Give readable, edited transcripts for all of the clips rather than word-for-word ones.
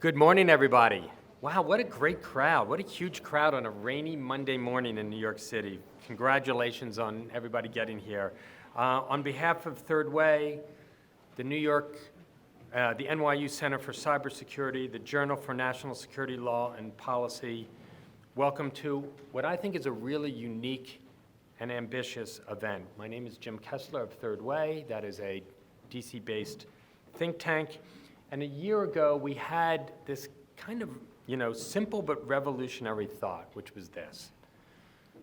Good morning, everybody. Wow, what a great crowd. What a huge crowd on a rainy Monday morning in New York City. Congratulations on everybody getting here. On behalf of Third Way, the NYU Center for Cybersecurity, the Journal for National Security Law and Policy, welcome to what I think is a really unique and ambitious event. My name is Jim Kessler of Third Way. That is a DC-based think tank. And a year ago, we had this kind of, simple but revolutionary thought, which was this.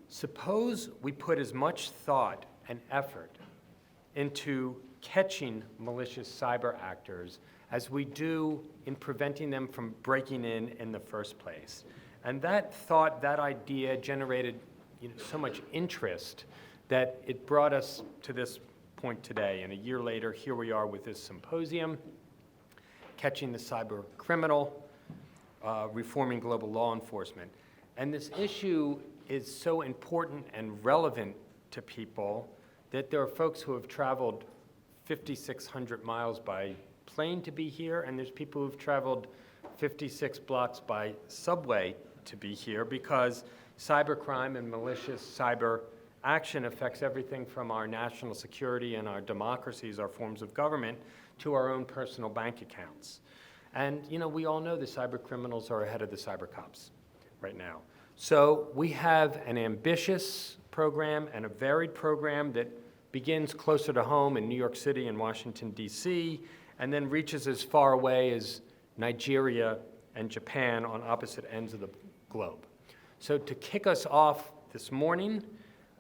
Suppose we put as much thought and effort into catching malicious cyber actors as we do in preventing them from breaking in the first place. And that thought, that idea generated so much interest that it brought us to this point today. And a year later, here we are with this symposium, Catching the Cyber Criminal, Reforming Global Law Enforcement. And this issue is so important and relevant to people that there are folks who have traveled 5,600 miles by plane to be here, and there's people who've traveled 56 blocks by subway to be here, because cybercrime and malicious cyber action affects everything from our national security and our democracies, our forms of government, to our own personal bank accounts. And we all know the cyber criminals are ahead of the cyber cops right now. So we have an ambitious program and a varied program that begins closer to home in New York City and Washington, D.C., and then reaches as far away as Nigeria and Japan on opposite ends of the globe. So to kick us off this morning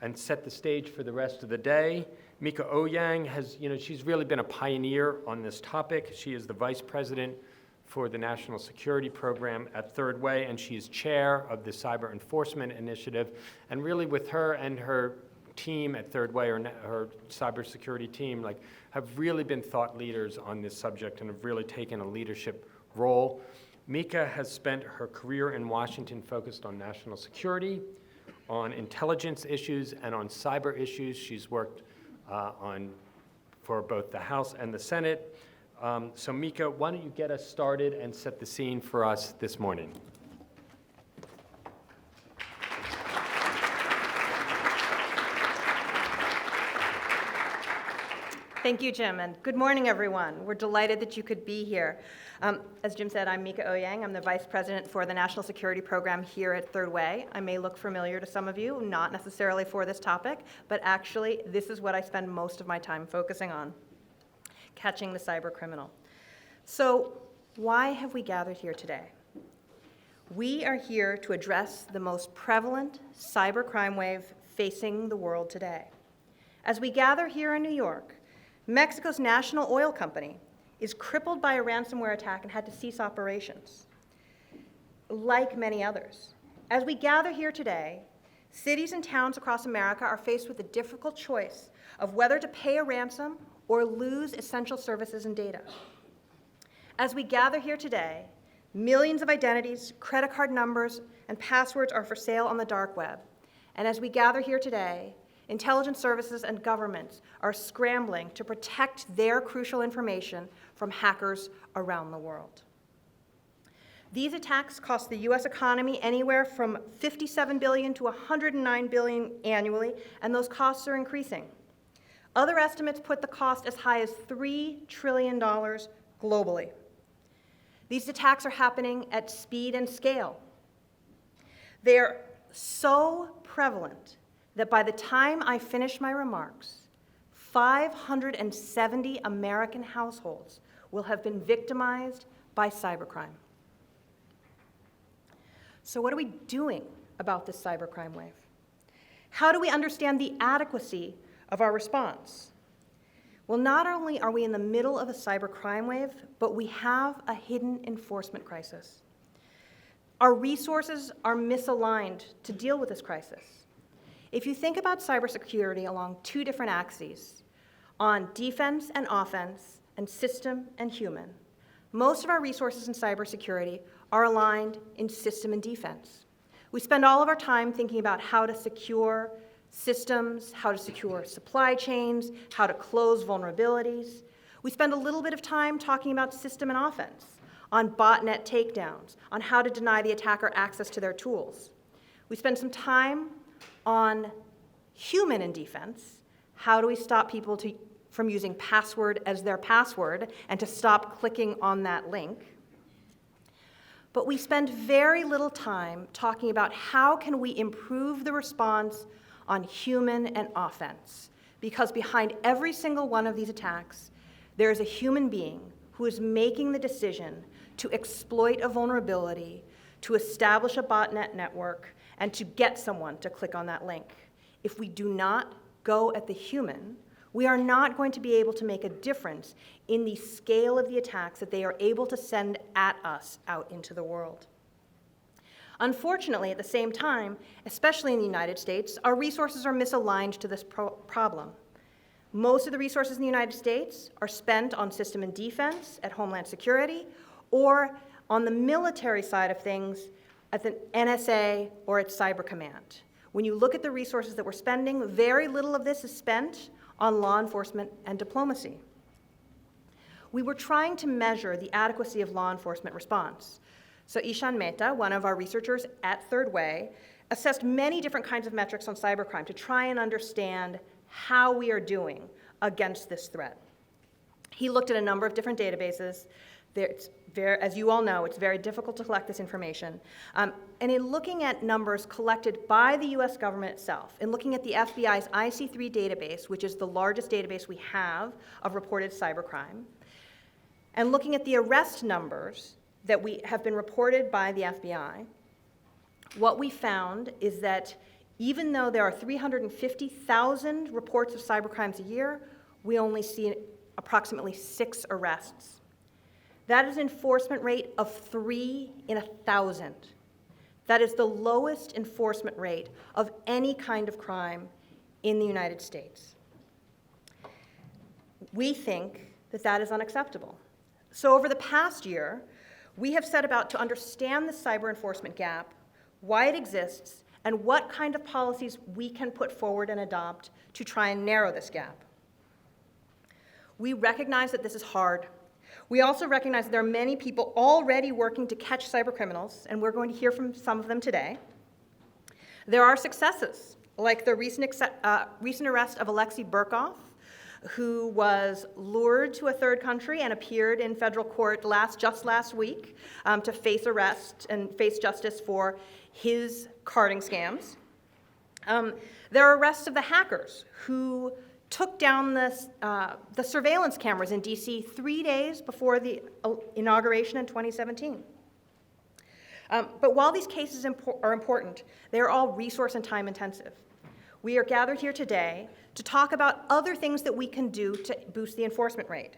and set the stage for the rest of the day, Mika Owyang has, she's really been a pioneer on this topic. She is the vice president for the National Security Program at Third Way, and she is chair of the Cyber Enforcement Initiative. And really with her and her team at Third Way, or her cybersecurity team, have really been thought leaders on this subject and have really taken a leadership role. Mika has spent her career in Washington focused on national security, on intelligence issues, and on cyber issues. She's worked for both the House and the Senate. So Mika, why don't you get us started and set the scene for us this morning? Thank you, Jim, and good morning, everyone. We're delighted that you could be here. As Jim said, I'm Mika Owyang. I'm the Vice President for the National Security Program here at Third Way. I may look familiar to some of you, not necessarily for this topic, but actually this is what I spend most of my time focusing on, catching the cyber criminal. So why have we gathered here today? We are here to address the most prevalent cyber crime wave facing the world today. As we gather here in New York, Mexico's national oil company is crippled by a ransomware attack and had to cease operations, like many others. As we gather here today, cities and towns across America are faced with the difficult choice of whether to pay a ransom or lose essential services and data. As we gather here today, millions of identities, credit card numbers, and passwords are for sale on the dark web. And as we gather here today, intelligence services and governments are scrambling to protect their crucial information from hackers around the world. These attacks cost the U.S. economy anywhere from $57 billion to $109 billion annually, and those costs are increasing. Other estimates put the cost as high as $3 trillion globally. These attacks are happening at speed and scale. They are so prevalent that by the time I finish my remarks, 570 American households will have been victimized by cybercrime. So what are we doing about this cybercrime wave? How do we understand the adequacy of our response? Well, not only are we in the middle of a cybercrime wave, but we have a hidden enforcement crisis. Our resources are misaligned to deal with this crisis. If you think about cybersecurity along two different axes, on defense and offense, and system and human, most of our resources in cybersecurity are aligned in system and defense. We spend all of our time thinking about how to secure systems, how to secure supply chains, how to close vulnerabilities. We spend a little bit of time talking about system and offense, on botnet takedowns, on how to deny the attacker access to their tools. We spend some time on human in defense. How do we stop people from using password as their password and to stop clicking on that link? But we spend very little time talking about how can we improve the response on human and offense. Because behind every single one of these attacks, there is a human being who is making the decision to exploit a vulnerability, to establish a botnet network, and to get someone to click on that link. If we do not go at the human, we are not going to be able to make a difference in the scale of the attacks that they are able to send at us out into the world. Unfortunately, at the same time, especially in the United States, our resources are misaligned to this problem. Most of the resources in the United States are spent on system and defense at Homeland Security or on the military side of things at the NSA or at Cyber Command. When you look at the resources that we're spending, very little of this is spent on law enforcement and diplomacy. We were trying to measure the adequacy of law enforcement response. So Ishan Mehta, one of our researchers at Third Way, assessed many different kinds of metrics on cybercrime to try and understand how we are doing against this threat. He looked at a number of different databases. As you all know, it's very difficult to collect this information. And in looking at numbers collected by the US government itself, in looking at the FBI's IC3 database, which is the largest database we have of reported cybercrime, and looking at the arrest numbers that have been reported by the FBI, what we found is that even though there are 350,000 reports of cybercrimes a year, we only see approximately 6 arrests. That is an enforcement rate of 3 in 1,000. That is the lowest enforcement rate of any kind of crime in the United States. We think that that is unacceptable. So over the past year, we have set about to understand the cyber enforcement gap, why it exists, and what kind of policies we can put forward and adopt to try and narrow this gap. We recognize that this is hard. We also recognize that there are many people already working to catch cyber criminals, and we're going to hear from some of them today. There are successes, like the recent arrest of Alexei Burkov, who was lured to a third country and appeared in federal court just last week to face arrest and face justice for his carding scams. There are arrests of the hackers who took down the surveillance cameras in DC 3 days before the inauguration in 2017. But while these cases are important, they are all resource and time intensive. We are gathered here today to talk about other things that we can do to boost the enforcement rate.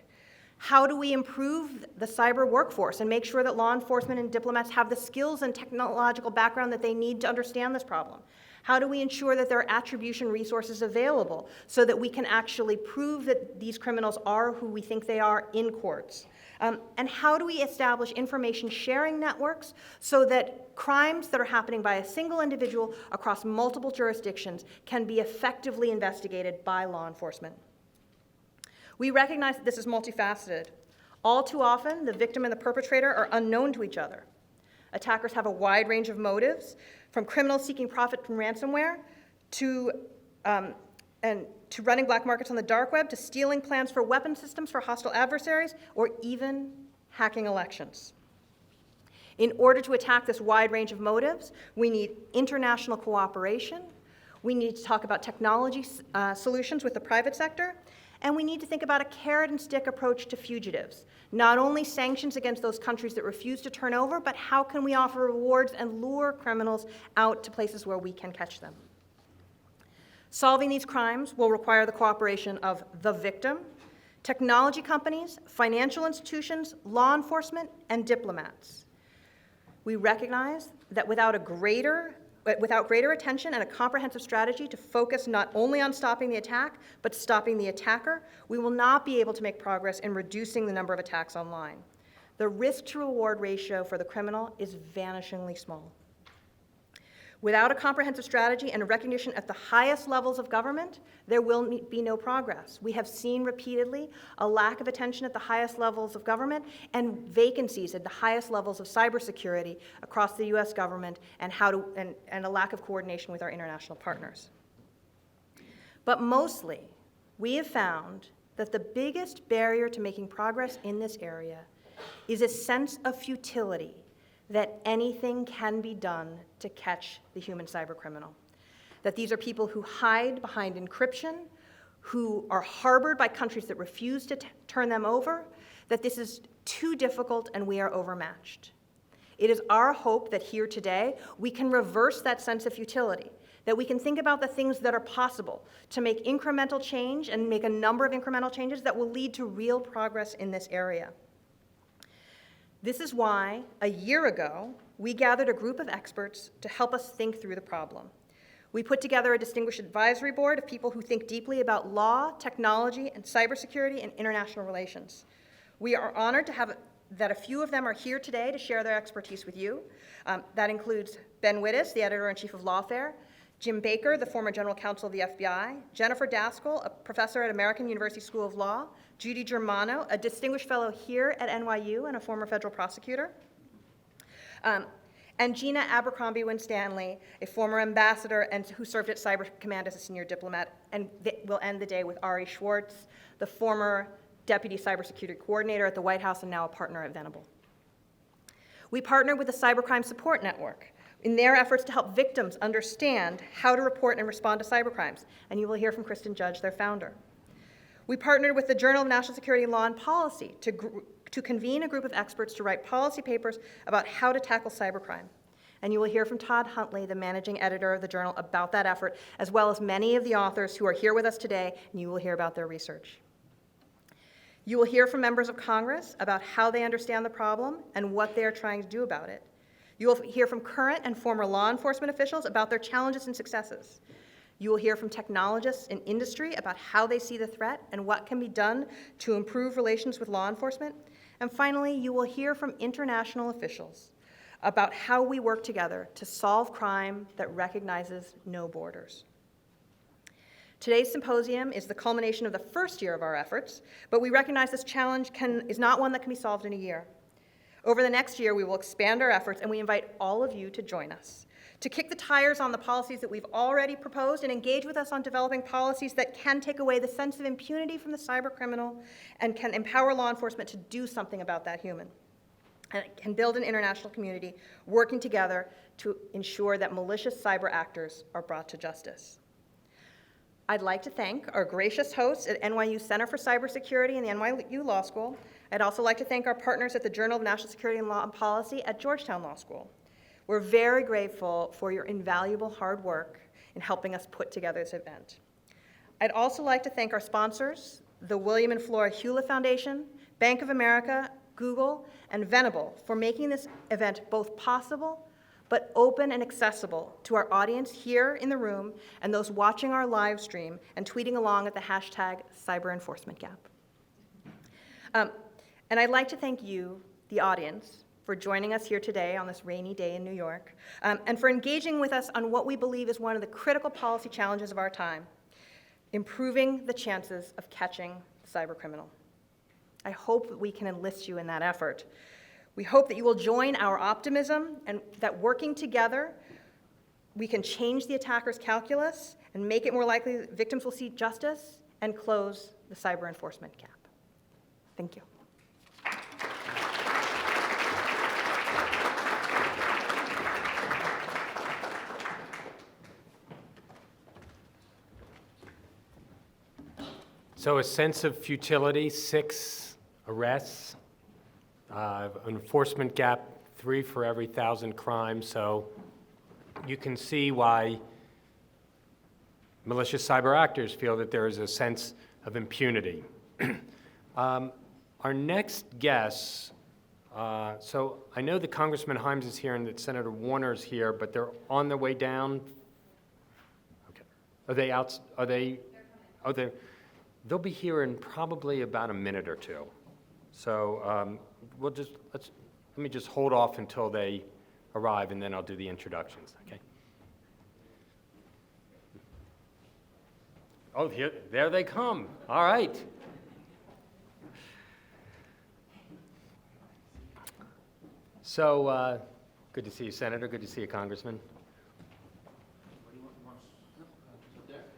How do we improve the cyber workforce and make sure that law enforcement and diplomats have the skills and technological background that they need to understand this problem? How do we ensure that there are attribution resources available so that we can actually prove that these criminals are who we think they are in courts? And how do we establish information sharing networks so that crimes that are happening by a single individual across multiple jurisdictions can be effectively investigated by law enforcement? We recognize that this is multifaceted. All too often, the victim and the perpetrator are unknown to each other. Attackers have a wide range of motives, from criminals seeking profit from ransomware to running black markets on the dark web, to stealing plans for weapon systems for hostile adversaries, or even hacking elections. In order to attack this wide range of motives, we need international cooperation, we need to talk about technology solutions with the private sector, and we need to think about a carrot and stick approach to fugitives. Not only sanctions against those countries that refuse to turn over, but how can we offer rewards and lure criminals out to places where we can catch them? Solving these crimes will require the cooperation of the victim, technology companies, financial institutions, law enforcement, and diplomats. We recognize that without greater attention and a comprehensive strategy to focus not only on stopping the attack, but stopping the attacker, we will not be able to make progress in reducing the number of attacks online. The risk-to-reward ratio for the criminal is vanishingly small. Without a comprehensive strategy and recognition at the highest levels of government, there will be no progress. We have seen repeatedly a lack of attention at the highest levels of government and vacancies at the highest levels of cybersecurity across the US government and a lack of coordination with our international partners. But mostly, we have found that the biggest barrier to making progress in this area is a sense of futility that anything can be done to catch the human cybercriminal. That these are people who hide behind encryption, who are harbored by countries that refuse to turn them over, that this is too difficult and we are overmatched. It is our hope that here today we can reverse that sense of futility, that we can think about the things that are possible to make incremental change and make a number of incremental changes that will lead to real progress in this area. This is why, a year ago, we gathered a group of experts to help us think through the problem. We put together a distinguished advisory board of people who think deeply about law, technology, and cybersecurity and international relations. We are honored to have that a few of them are here today to share their expertise with you. That includes Ben Wittes, the editor-in-chief of Lawfare, Jim Baker, the former general counsel of the FBI, Jennifer Daskal, a professor at American University School of Law, Judy Germano, a distinguished fellow here at NYU and a former federal prosecutor, and Gina Abercrombie Winstanley, a former ambassador and who served at Cyber Command as a senior diplomat. And we'll end the day with Ari Schwartz, the former deputy cybersecurity coordinator at the White House and now a partner at Venable. We partnered with the Cybercrime Support Network in their efforts to help victims understand how to report and respond to cybercrimes, and you will hear from Kristen Judge, their founder. We partnered with the Journal of National Security Law and Policy to convene a group of experts to write policy papers about how to tackle cybercrime. And you will hear from Todd Huntley, the managing editor of the journal, about that effort, as well as many of the authors who are here with us today, and you will hear about their research. You will hear from members of Congress about how they understand the problem and what they are trying to do about it. You will hear from current and former law enforcement officials about their challenges and successes. You will hear from technologists in industry about how they see the threat and what can be done to improve relations with law enforcement. And finally, you will hear from international officials about how we work together to solve crime that recognizes no borders. Today's symposium is the culmination of the first year of our efforts, but we recognize this challenge is not one that can be solved in a year. Over the next year, we will expand our efforts, and we invite all of you to join us, to kick the tires on the policies that we've already proposed and engage with us on developing policies that can take away the sense of impunity from the cybercriminal and can empower law enforcement to do something about that human. And it can build an international community working together to ensure that malicious cyber actors are brought to justice. I'd like to thank our gracious hosts at NYU Center for Cybersecurity and the NYU Law School. I'd also like to thank our partners at the Journal of National Security and Law and Policy at Georgetown Law School. We're very grateful for your invaluable hard work in helping us put together this event. I'd also like to thank our sponsors, the William and Flora Hewlett Foundation, Bank of America, Google, and Venable for making this event both possible but open and accessible to our audience here in the room and those watching our live stream and tweeting along at the hashtag CyberEnforcementGap. And I'd like to thank you, the audience, for joining us here today on this rainy day in New York, and for engaging with us on what we believe is one of the critical policy challenges of our time, improving the chances of catching the cybercriminal. I hope that we can enlist you in that effort. We hope that you will join our optimism and that working together, we can change the attacker's calculus and make it more likely that victims will see justice and close the cyber enforcement gap. Thank you. So a sense of futility, 6 arrests, enforcement gap, 3 for every 1,000 crimes. So you can see why malicious cyber actors feel that there is a sense of impunity. Our next guest, so I know that Congressman Himes is here and that Senator Warner is here, but they're on their way down. Okay. Are they out? Are they? Oh, they'll be here in probably about a minute or two. So let me just hold off until they arrive, and then I'll do the introductions. Okay. Oh, there they come. All right. So, good to see you, Senator. Good to see you, Congressman.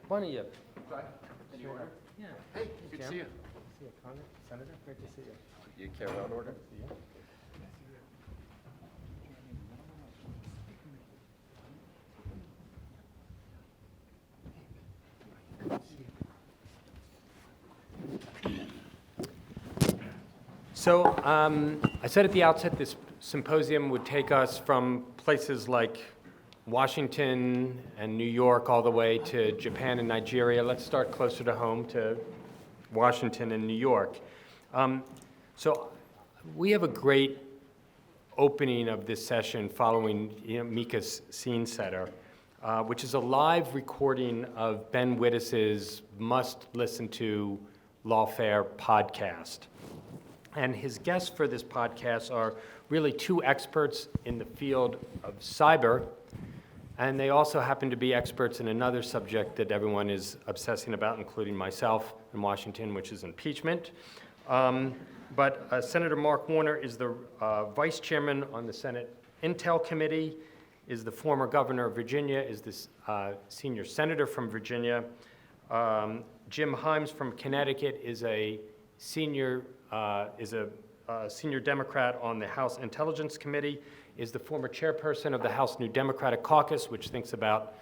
Why don't you? Any order? Yeah. Hey, good to see you. See you, Senator. Great to see you. You carry out order? See you. So I said at the outset this symposium would take us from places like Washington and New York all the way to Japan and Nigeria. Let's start closer to home to Washington and New York. So we have a great opening of this session following Mika's scene setter, which is a live recording of Ben Wittes's must-listen-to Lawfare podcast. And his guests for this podcast are really two experts in the field of cyber, and they also happen to be experts in another subject that everyone is obsessing about, including myself in Washington, which is impeachment. But Senator Mark Warner is the vice chairman on the Senate Intel Committee, is the former governor of Virginia, is the senior senator from Virginia. Jim Himes from Connecticut is a senior Democrat on the House Intelligence Committee, is the former chairperson of the House New Democratic Caucus, which thinks about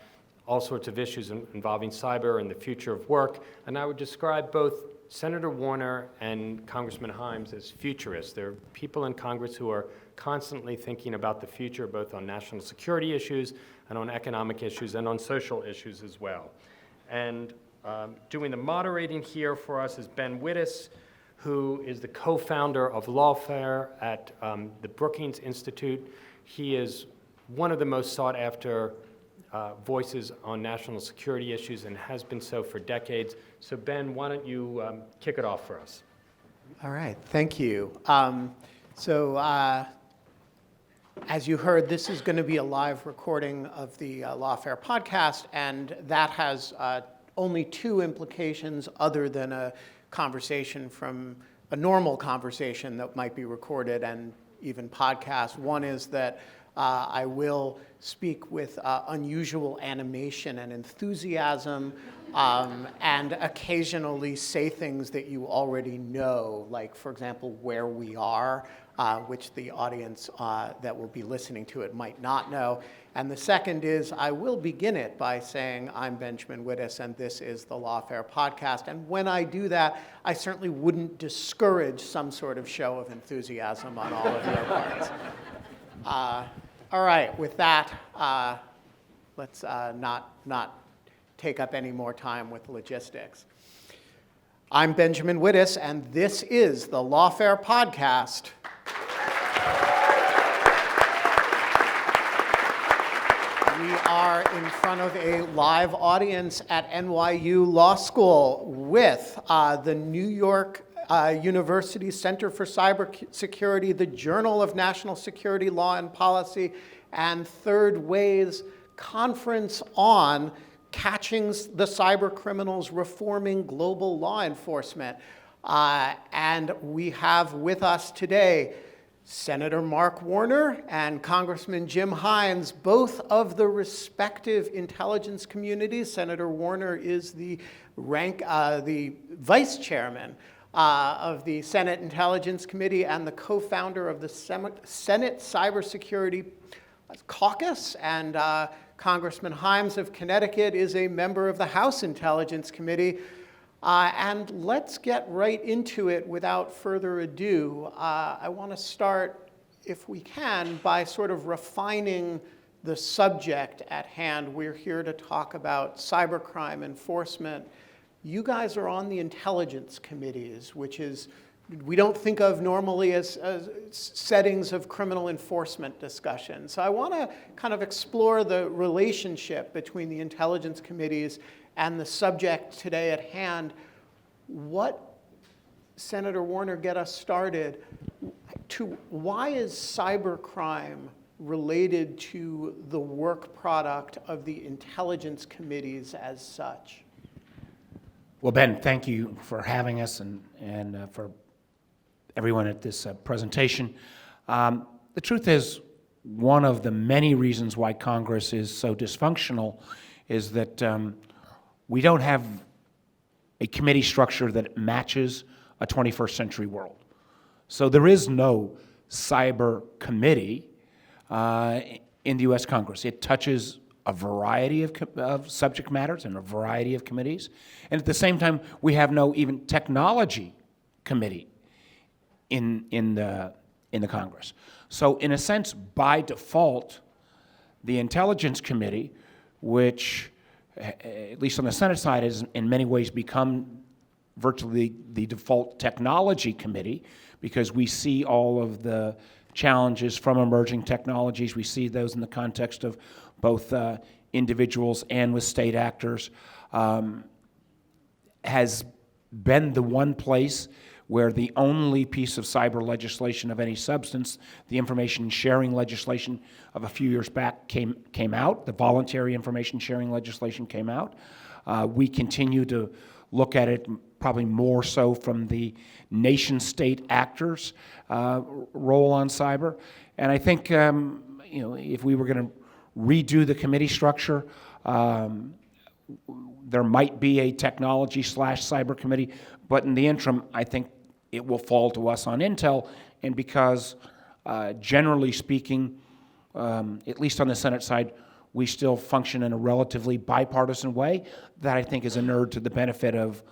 all sorts of issues involving cyber and the future of work. And I would describe both Senator Warner and Congressman Himes as futurists. They're people in Congress who are constantly thinking about the future, both on national security issues and on economic issues and on social issues as well. And doing the moderating here for us is Ben Wittes, who is the co-founder of Lawfare at the Brookings Institute. He is one of the most sought-after voices on national security issues and has been so for decades. So Ben, why don't you kick it off for us? All right, thank you. As you heard, this is going to be a live recording of the Lawfare podcast, and that has only two implications other than a conversation from a normal conversation that might be recorded and even podcast. One is that I will speak with unusual animation and enthusiasm, and occasionally say things that you already know, like, for example, where we are, which the audience that will be listening to it might not know. And the second is I will begin it by saying I'm Benjamin Wittes and this is the Lawfare podcast. And when I do that, I certainly wouldn't discourage some sort of show of enthusiasm on all of your parts. All right, with that, let's not take up any more time with logistics. I'm Benjamin Wittes, and this is the Lawfare podcast. We are in front of a live audience at NYU Law School with the New York University Center for Cybersecurity, the Journal of National Security Law and Policy, and Third Way's conference on catching the cyber criminals, reforming global law enforcement. And we have with us today Senator Mark Warner and Congressman Jim Himes, both of the respective intelligence communities. Senator Warner is the vice chairman of the Senate Intelligence Committee and the co-founder of the Senate Cybersecurity Caucus, and Congressman Himes of Connecticut is a member of the House Intelligence Committee. And let's get right into it without further ado. I want to start, if we can, by sort of refining the subject at hand. We're here to talk about cybercrime enforcement. You guys are on the intelligence committees, which is, we don't think of normally as settings of criminal enforcement discussion. So I want to kind of explore the relationship between the intelligence committees and the subject today at hand. What, Senator Warner, get us started to why is cybercrime related to the work product of the intelligence committees as such? Well, Ben, thank you for having us and for everyone at this presentation. The truth is, one of the many reasons why Congress is so dysfunctional is that we don't have a committee structure that matches a 21st century world. So there is no cyber committee in the U.S. Congress. It touches a variety of subject matters and a variety of committees. And at the same time, we have no even technology committee in the Congress. So in a sense, by default, the Intelligence Committee, which at least on the Senate side has in many ways become virtually the default technology committee, because we see all of the challenges from emerging technologies. We see those in the context of both individuals and with state actors, has been the one place where the only piece of cyber legislation of any substance, the information sharing legislation of a few years back came out. The voluntary information sharing legislation came out. We continue to look at it probably more so from the nation-state actors' role on cyber. And I think if we were going to redo the committee structure, there might be a technology/cyber committee, but in the interim, I think it will fall to us on Intel, and because generally speaking, at least on the Senate side, we still function in a relatively bipartisan way that I think is inured to the benefit of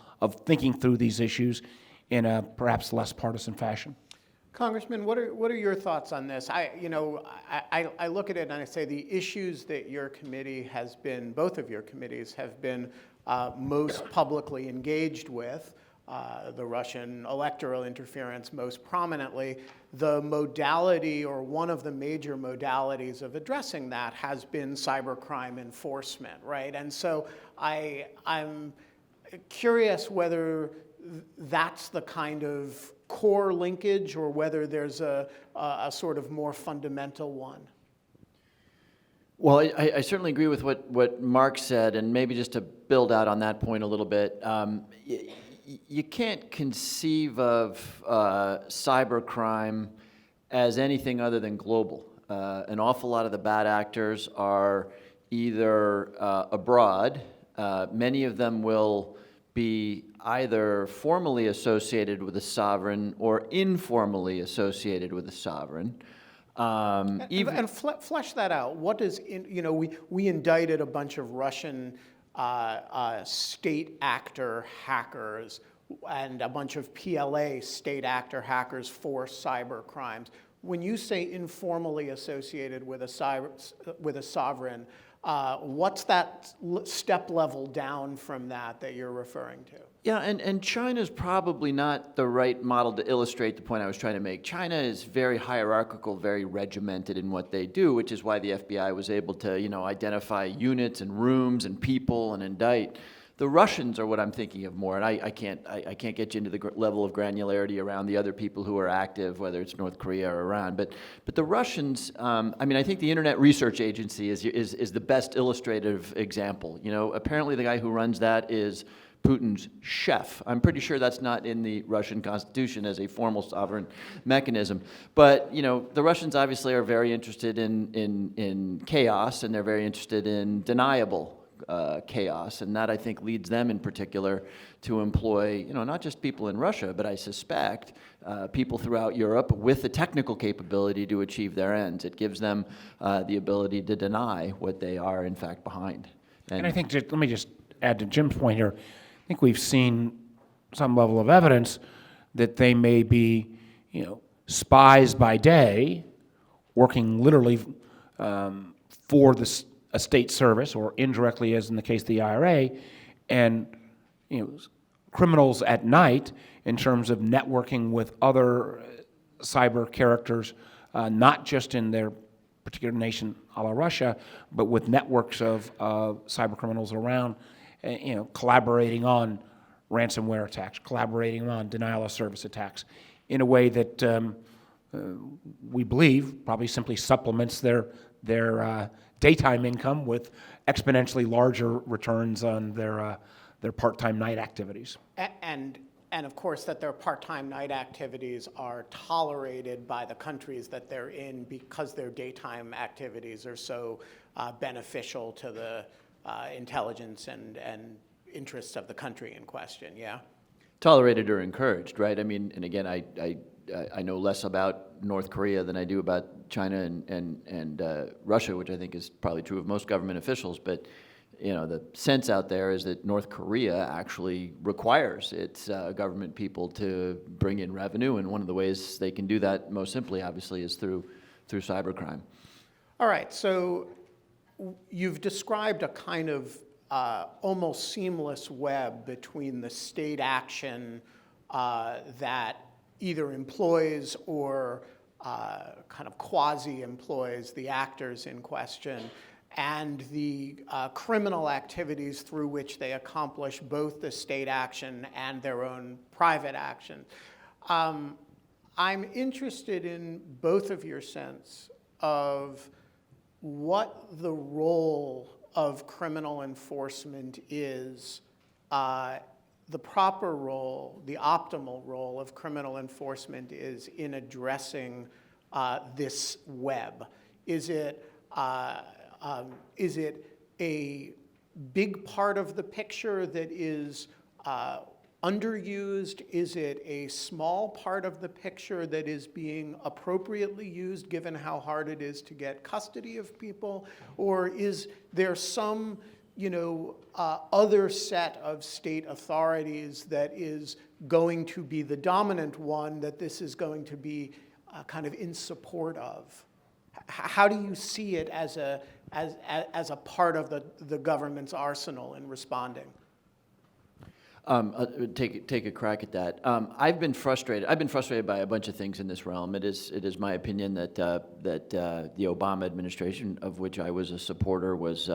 thinking through these issues in a perhaps less partisan fashion. Congressman, what are your thoughts on this? I look at it and I say the issues that your committee has been, both of your committees have been most publicly engaged with, the Russian electoral interference most prominently. The modality, or one of the major modalities of addressing that, has been cybercrime enforcement, right? And so I'm curious whether that's the kind of core linkage or whether there's a sort of more fundamental one. Well, I certainly agree with what Mark said, and maybe just to build out on that point a little bit. You can't conceive of cybercrime as anything other than global. An awful lot of the bad actors are either abroad. Many of them will be either formally associated with a sovereign or informally associated with a sovereign. And flesh that out. What does, we indicted a bunch of Russian state actor hackers and a bunch of PLA state actor hackers for cyber crimes. When you say informally associated with a sovereign, what's that step level down from that you're referring to? Yeah, and China's probably not the right model to illustrate the point I was trying to make. China is very hierarchical, very regimented in what they do, which is why the FBI was able to, identify units and rooms and people and indict. The Russians are what I'm thinking of more, and I can't get you into the level of granularity around the other people who are active, whether it's North Korea or Iran. But the Russians, I think the Internet Research Agency is the best illustrative example. Apparently the guy who runs that is Putin's chef. I'm pretty sure that's not in the Russian constitution as a formal sovereign mechanism. But the Russians obviously are very interested in chaos, and they're very interested in deniable chaos, and that I think leads them in particular to employ, not just people in Russia, but I suspect people throughout Europe with the technical capability to achieve their ends. It gives them the ability to deny what they are in fact behind. And I think, let me just add to Jim's point here, I think we've seen some level of evidence that they may be, spies by day, working literally for a state service, or indirectly, as in the case of the IRA, and criminals at night in terms of networking with other cyber characters, not just in their particular nation, a la Russia, but with networks of cyber criminals around, collaborating on ransomware attacks, collaborating on denial of service attacks, in a way that we believe probably simply supplements their daytime income with exponentially larger returns on their their part-time night activities. And of course, that their part-time night activities are tolerated by the countries that they're in because their daytime activities are so beneficial to the intelligence and interests of the country in question, yeah? Tolerated or encouraged, right? I mean, and again, I know less about North Korea than I do about China and Russia, which I think is probably true of most government officials, but you know, the sense out there is that North Korea actually requires its government people to bring in revenue, and one of the ways they can do that most simply, obviously, is through cybercrime. All right, so you've described a kind of almost seamless web between the state action that either employs or kind of quasi-employs the actors in question, and the criminal activities through which they accomplish both the state action and their own private action. I'm interested in both of your sense of what the role of criminal enforcement is, the proper role, the optimal role of criminal enforcement is in addressing this web. Is it a big part of the picture that is underused? Is it a small part of the picture that is being appropriately used given how hard it is to get custody of people? Or is there some, other set of state authorities that is going to be the dominant one that this is going to be kind of in support of? How do you see it as a part of the government's arsenal in responding? Take a crack at that. I've been frustrated by a bunch of things in this realm. It is my opinion that the Obama administration, of which I was a supporter, was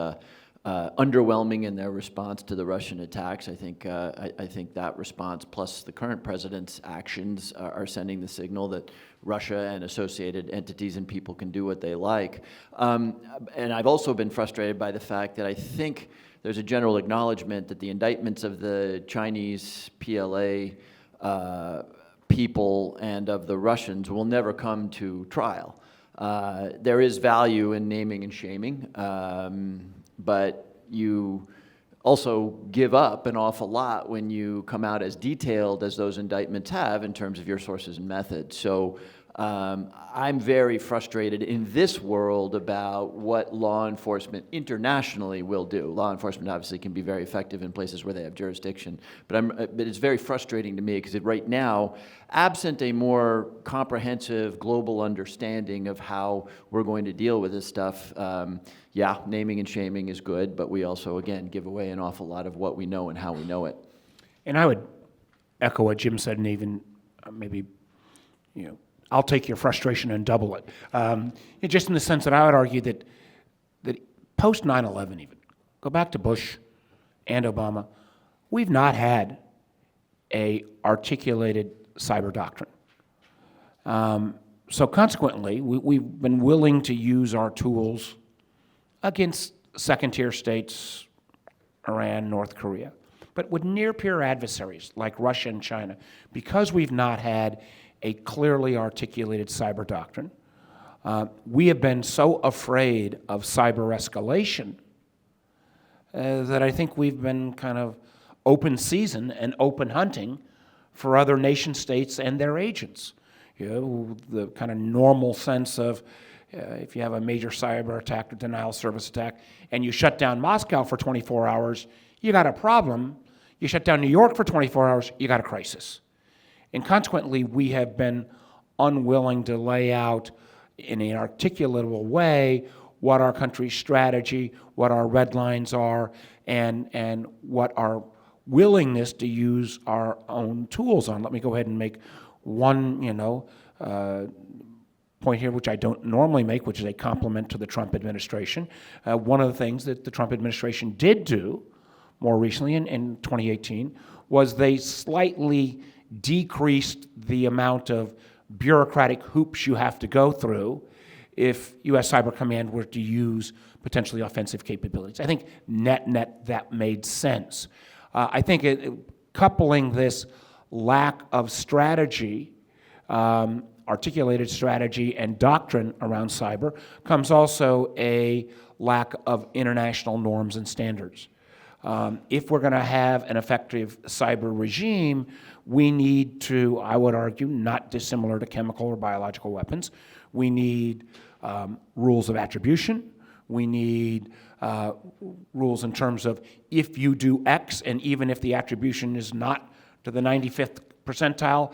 underwhelming in their response to the Russian attacks. I think that response, plus the current president's actions, are sending the signal that Russia and associated entities and people can do what they like. And I've also been frustrated by the fact that I think there's a general acknowledgement that the indictments of the Chinese PLA people and of the Russians will never come to trial. There is value in naming and shaming, but you also give up an awful lot when you come out as detailed as those indictments have in terms of your sources and methods. So I'm very frustrated in this world about what law enforcement internationally will do. Law enforcement obviously can be very effective in places where they have jurisdiction, but it's very frustrating to me because right now, absent a more comprehensive global understanding of how we're going to deal with this stuff, yeah, naming and shaming is good, but we also, again, give away an awful lot of what we know and how we know it. And I would echo what Jim said, and even maybe, I'll take your frustration and double it. Just in the sense that I would argue that post 9/11 even, go back to Bush and Obama, we've not had a articulated cyber doctrine. So consequently, we've been willing to use our tools against second-tier states, Iran, North Korea. But with near-peer adversaries like Russia and China, because we've not had a clearly articulated cyber doctrine, we have been so afraid of cyber escalation that I think we've been kind of open season and open hunting for other nation states and their agents. The kind of normal sense of if you have a major cyber attack or denial of service attack and you shut down Moscow for 24 hours, you got a problem. You shut down New York for 24 hours, you got a crisis. And consequently, we have been unwilling to lay out in an articulable way what our country's strategy, what our red lines are, and what our willingness to use our own tools on. Let me go ahead and make one, point here, which I don't normally make, which is a compliment to the Trump administration. One of the things that the Trump administration did do more recently in 2018 was they slightly decreased the amount of bureaucratic hoops you have to go through if U.S. Cyber Command were to use potentially offensive capabilities. I think net that made sense. I think coupling this lack of strategy, articulated strategy and doctrine around cyber, comes also a lack of international norms and standards. If we're going to have an effective cyber regime, we need to, I would argue, not dissimilar to chemical or biological weapons, we need rules of attribution. We need rules in terms of if you do X, and even if the attribution is not to the 95th percentile,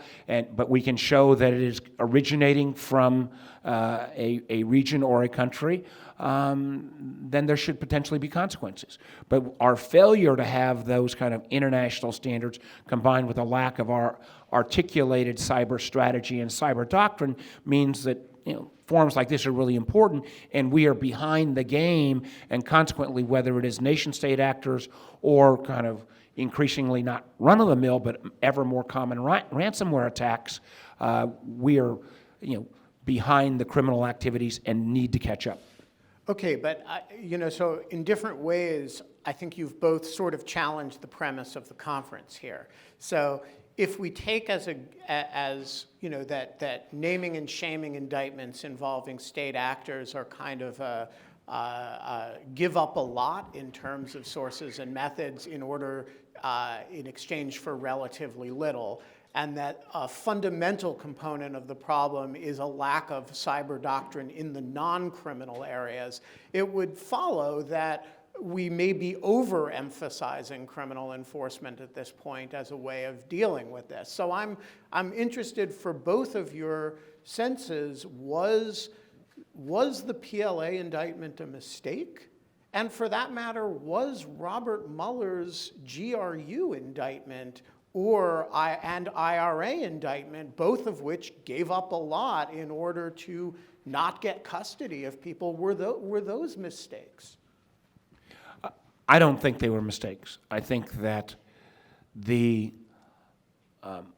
but we can show that it is originating from a region or a country, then there should potentially be consequences. But our failure to have those kind of international standards combined with a lack of our articulated cyber strategy and cyber doctrine means that forums like this are really important, and we are behind the game, and consequently, whether it is nation-state actors or kind of increasingly not run-of-the-mill, but ever more common ransomware attacks, we are behind the criminal activities and need to catch up. Okay, but so in different ways, I think you've both sort of challenged the premise of the conference here. So if we take that naming and shaming indictments involving state actors are kind of give up a lot in terms of sources and methods in exchange for relatively little, and that a fundamental component of the problem is a lack of cyber doctrine in the non-criminal areas, it would follow that we may be overemphasizing criminal enforcement at this point as a way of dealing with this. So I'm interested for both of your senses, was the PLA indictment a mistake? And for that matter, was Robert Mueller's GRU indictment and IRA indictment, both of which gave up a lot in order to not get custody of people, were those mistakes? I don't think they were mistakes. I think that the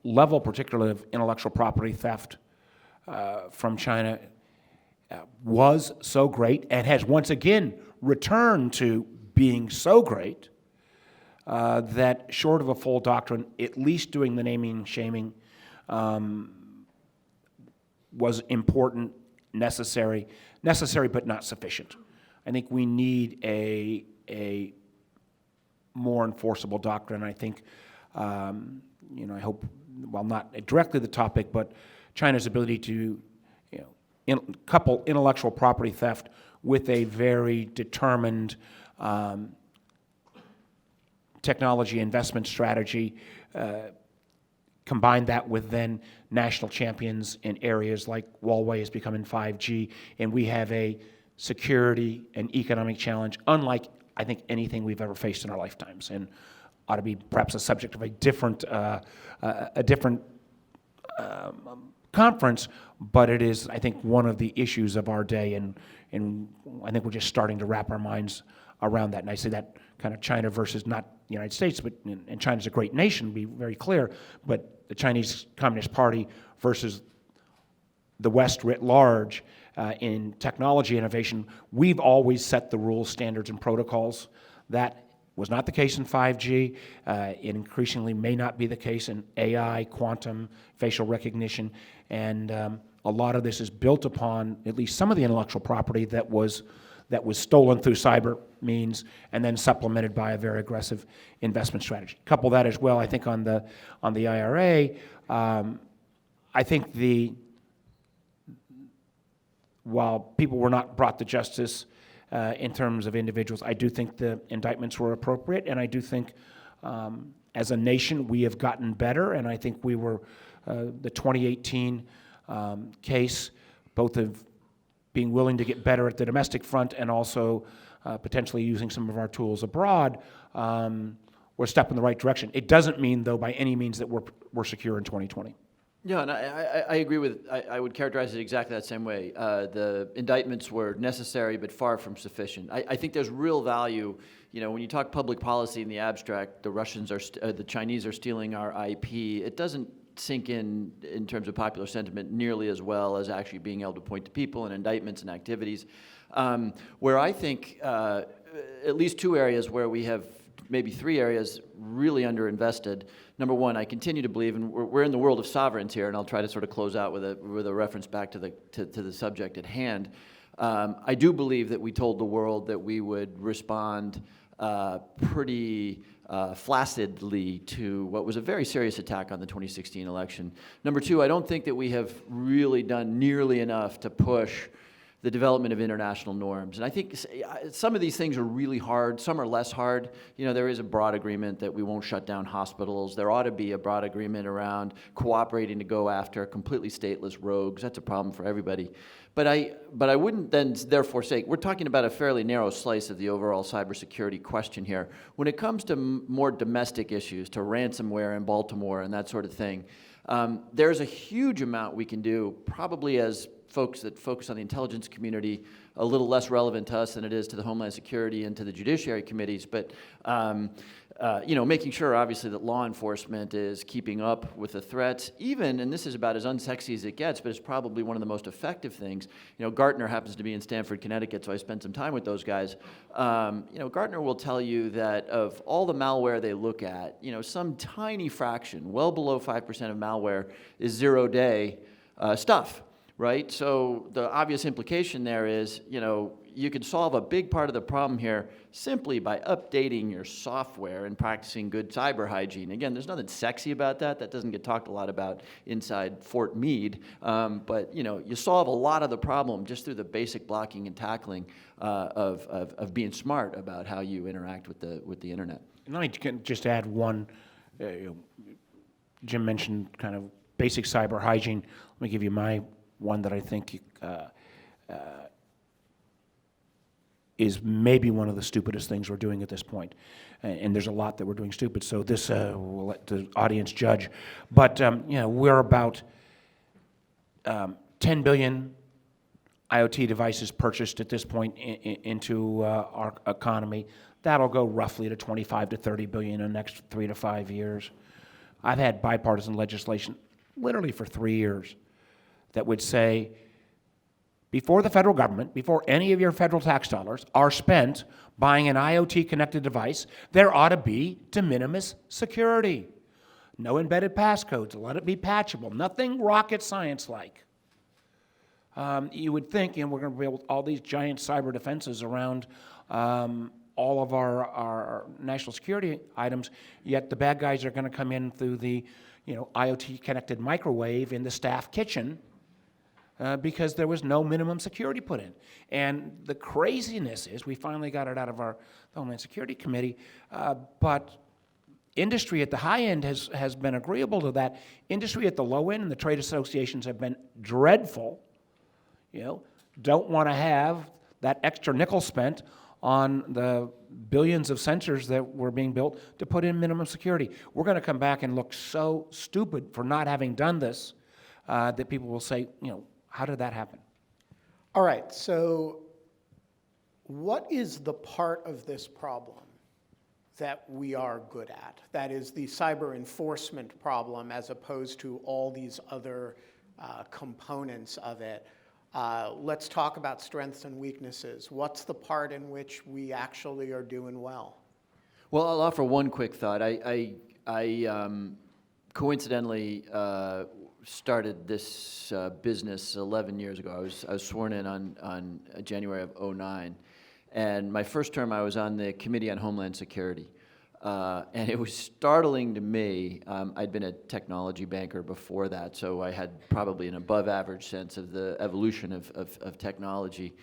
level, particularly of intellectual property theft from China, was so great and has once again returned to being so great that short of a full doctrine, at least doing the naming and shaming was important, necessary but not sufficient. I think we need a more enforceable doctrine. I think, I hope, while not directly the topic, but China's ability to, couple intellectual property theft with a very determined technology investment strategy, combine that with then national champions in areas like Huawei is becoming 5G, and we have a security and economic challenge unlike, I think, anything we've ever faced in our lifetimes, and ought to be perhaps a subject of a different conference, but it is, I think, one of the issues of our day, and I think we're just starting to wrap our minds around that. And I say that kind of China versus not the United States, but and China's a great nation, be very clear, but the Chinese Communist Party versus the West writ large in technology innovation. We've always set the rules, standards, and protocols. That was not the case in 5G. It increasingly may not be the case in AI, quantum, facial recognition, and a lot of this is built upon at least some of the intellectual property that was stolen through cyber means, and then supplemented by a very aggressive investment strategy. Couple that as well, I think, on the IRA. I think while people were not brought to justice in terms of individuals, I do think the indictments were appropriate, and I do think as a nation we have gotten better, and I think we were, the 2018 case, both of being willing to get better at the domestic front and also potentially using some of our tools abroad, we're a step in the right direction. It doesn't mean, though, by any means that we're secure in 2020. Yeah, and I agree with, I would characterize it exactly that same way. The indictments were necessary but far from sufficient. I think there's real value, when you talk public policy in the abstract, the Chinese are stealing our IP. It doesn't sink in terms of popular sentiment nearly as well as actually being able to point to people and indictments and activities. Where I think at least two areas where we have maybe three areas really underinvested. Number one, I continue to believe, and we're in the world of sovereigns here, and I'll try to sort of close out with a reference back to the subject at hand. I do believe that we told the world that we would respond pretty flaccidly to what was a very serious attack on the 2016 election. Number two, I don't think that we have really done nearly enough to push the development of international norms. And I think some of these things are really hard, some are less hard. You know, there is a broad agreement that we won't shut down hospitals. There ought to be a broad agreement around cooperating to go after completely stateless rogues. That's a problem for everybody. But I wouldn't then therefore say, we're talking about a fairly narrow slice of the overall cybersecurity question here. When it comes to more domestic issues, to ransomware in Baltimore and that sort of thing, there's a huge amount we can do, probably as folks that focus on the intelligence community, a little less relevant to us than it is to the Homeland Security and to the Judiciary committees, but you know, making sure obviously that law enforcement is keeping up with the threats, even, and this is about as unsexy as it gets, but it's probably one of the most effective things. You know, Gartner happens to be in Stamford, Connecticut, so I spent some time with those guys. You know, Gartner will tell you that of all the malware they look at, you know, some tiny fraction, well below 5% of malware is zero-day stuff. Right? So the obvious implication there is, you know, you could solve a big part of the problem here simply by updating your software and practicing good cyber hygiene. Again, there's nothing sexy about that. That doesn't get talked a lot about inside Fort Meade. But, you know, you solve a lot of the problem just through the basic blocking and tackling of being smart about how you interact with the internet. And I can just add one. Jim mentioned kind of basic cyber hygiene. Let me give you my one that I think is maybe one of the stupidest things we're doing at this point. And there's a lot that we're doing stupid, so this we'll let the audience judge. But you know, we're about 10 billion IoT devices purchased at this point into our economy. That'll go roughly to 25 to 30 billion in the next 3 to 5 years. I've had bipartisan legislation literally for 3 years that would say, before the federal government, before any of your federal tax dollars are spent buying an IoT-connected device, there ought to be de minimis security. No embedded passcodes, let it be patchable, nothing rocket science-like. You would think, we're going to build all these giant cyber defenses around all of our national security items, yet the bad guys are going to come in through the IoT-connected microwave in the staff kitchen, because there was no minimum security put in. And the craziness is, we finally got it out of the Homeland Security Committee, but industry at the high end has been agreeable to that. Industry at the low end and the trade associations have been dreadful. Don't want to have that extra nickel spent on the billions of sensors that were being built to put in minimum security. We're going to come back and look so stupid for not having done this that people will say, how did that happen? All right, so what is the part of this problem that we are good at? That is the cyber enforcement problem, as opposed to all these other components of it. Let's talk about strengths and weaknesses. What's the part in which we actually are doing well? Well, I'll offer one quick thought. I coincidentally started this business 11 years ago. I was sworn in on January of 2009. And my first term, I was on the Committee on Homeland Security. And it was startling to me. I'd been a technology banker before that, so I had probably an above average sense of the evolution of technology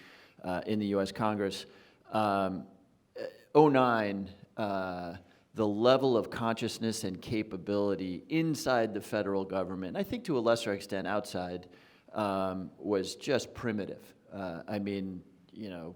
in the US Congress. 2009, the level of consciousness and capability inside the federal government, and I think to a lesser extent outside, was just primitive. I mean,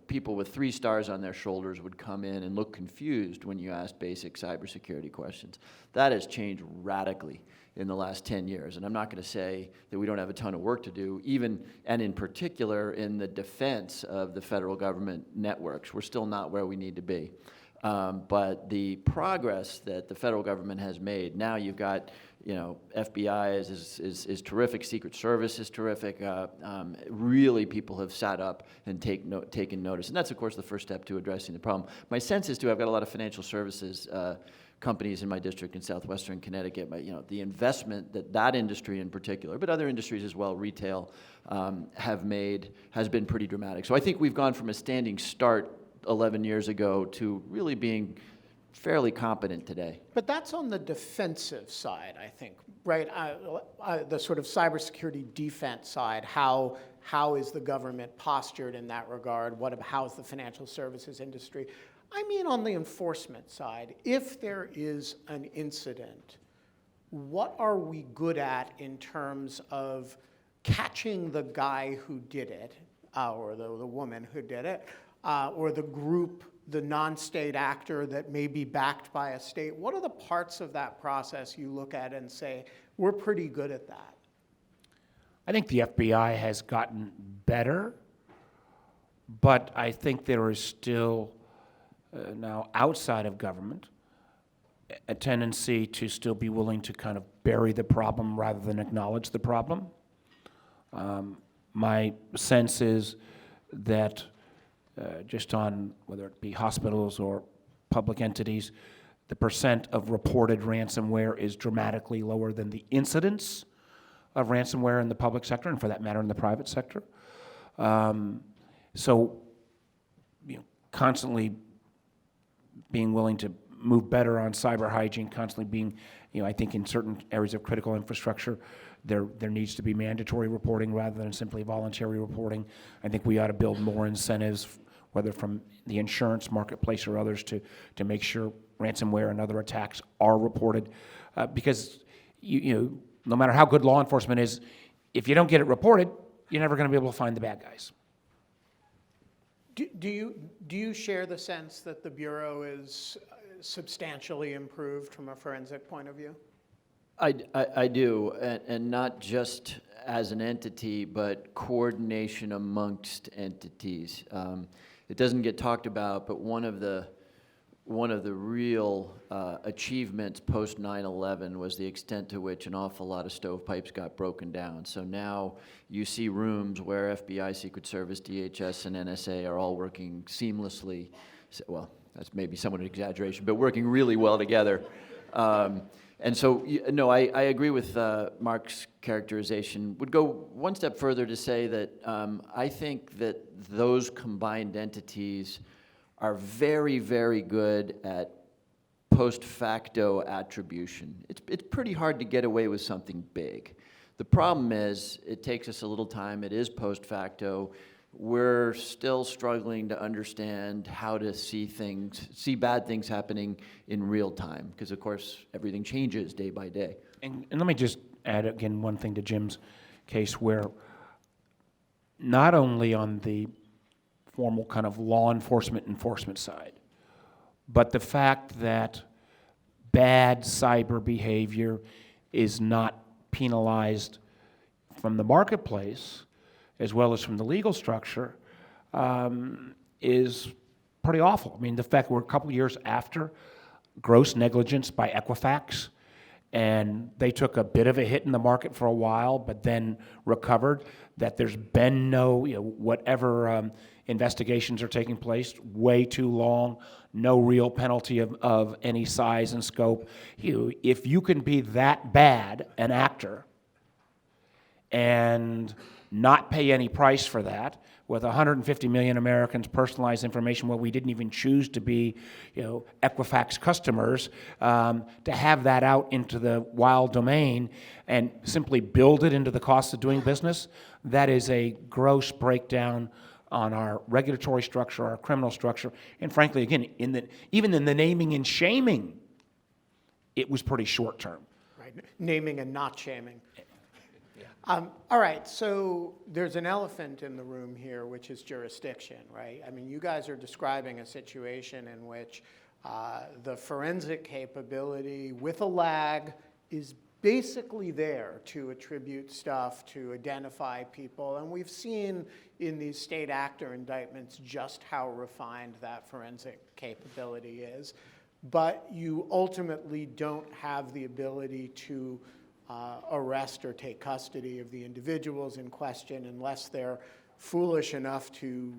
people with 3 stars on their shoulders would come in and look confused when you asked basic cybersecurity questions. That has changed radically in the last 10 years. And I'm not going to say that we don't have a ton of work to do, even and in particular in the defense of the federal government networks. We're still not where we need to be. But the progress that the federal government has made, now you've got, FBI is terrific, Secret Service is terrific. Really, people have sat up and taken notice. And that's, of course, the first step to addressing the problem. My sense is, too, I've got a lot of financial services companies in my district in southwestern Connecticut. But, the investment that industry in particular, but other industries as well, retail, have made has been pretty dramatic. So I think we've gone from a standing start 11 years ago to really being fairly competent today. But that's on the defensive side, I think, right? The sort of cybersecurity defense side. How is the government postured in that regard? How's the financial services industry? I mean, on the enforcement side, if there is an incident, what are we good at in terms of catching the guy who did it, or the woman who did it, or the group, the non-state actor that may be backed by a state? What are the parts of that process you look at and say, we're pretty good at that? I think the FBI has gotten better, but I think there is still, now outside of government, a tendency to still be willing to kind of bury the problem rather than acknowledge the problem. My sense is that just on whether it be hospitals or public entities, the percent of reported ransomware is dramatically lower than the incidence of ransomware in the public sector, and for that matter in the private sector. So, constantly being willing to move better on cyber hygiene, constantly being, I think in certain areas of critical infrastructure, there needs to be mandatory reporting rather than simply voluntary reporting. I think we ought to build more incentives, whether from the insurance marketplace or others, to make sure ransomware and other attacks are reported. Because no matter how good law enforcement is, if you don't get it reported, you're never going to be able to find the bad guys. Do you share the sense that the Bureau is substantially improved from a forensic point of view? I do, and not just as an entity, but coordination amongst entities. It doesn't get talked about, but one of the real achievements post 9/11 was the extent to which an awful lot of stovepipes got broken down. So now you see rooms where FBI, Secret Service, DHS, and NSA are all working seamlessly. Well, that's maybe somewhat an exaggeration, but working really well together. And so, no, I agree with Mark's characterization. Would go one step further to say that I think that those combined entities are very, very good at post facto attribution. It's pretty hard to get away with something big. The problem is it takes us a little time. It is post facto. We're still struggling to understand how to see bad things happening in real time, because of course everything changes day by day. And let me just add again one thing to Jim's case, where not only on the formal kind of law enforcement side, but the fact that bad cyber behavior is not penalized from the marketplace as well as from the legal structure is pretty awful. I mean, the fact we're a couple years after gross negligence by Equifax, and they took a bit of a hit in the market for a while, but then recovered, that there's been no, whatever investigations are taking place, way too long, no real penalty of any size and scope. If you can be that bad an actor and not pay any price for that, with 150 million Americans' personalized information, where we didn't even choose to be, Equifax customers, to have that out into the wild domain and simply build it into the cost of doing business, that is a gross breakdown on our regulatory structure, our criminal structure, and frankly, again, even in the naming and shaming, it was pretty short term. Right, naming and not shaming. All right, so there's an elephant in the room here, which is jurisdiction, right? I mean, you guys are describing a situation in which the forensic capability with a lag is basically there to attribute stuff, to identify people, and we've seen in these state actor indictments just how refined that forensic capability is. But you ultimately don't have the ability to arrest or take custody of the individuals in question unless they're foolish enough to,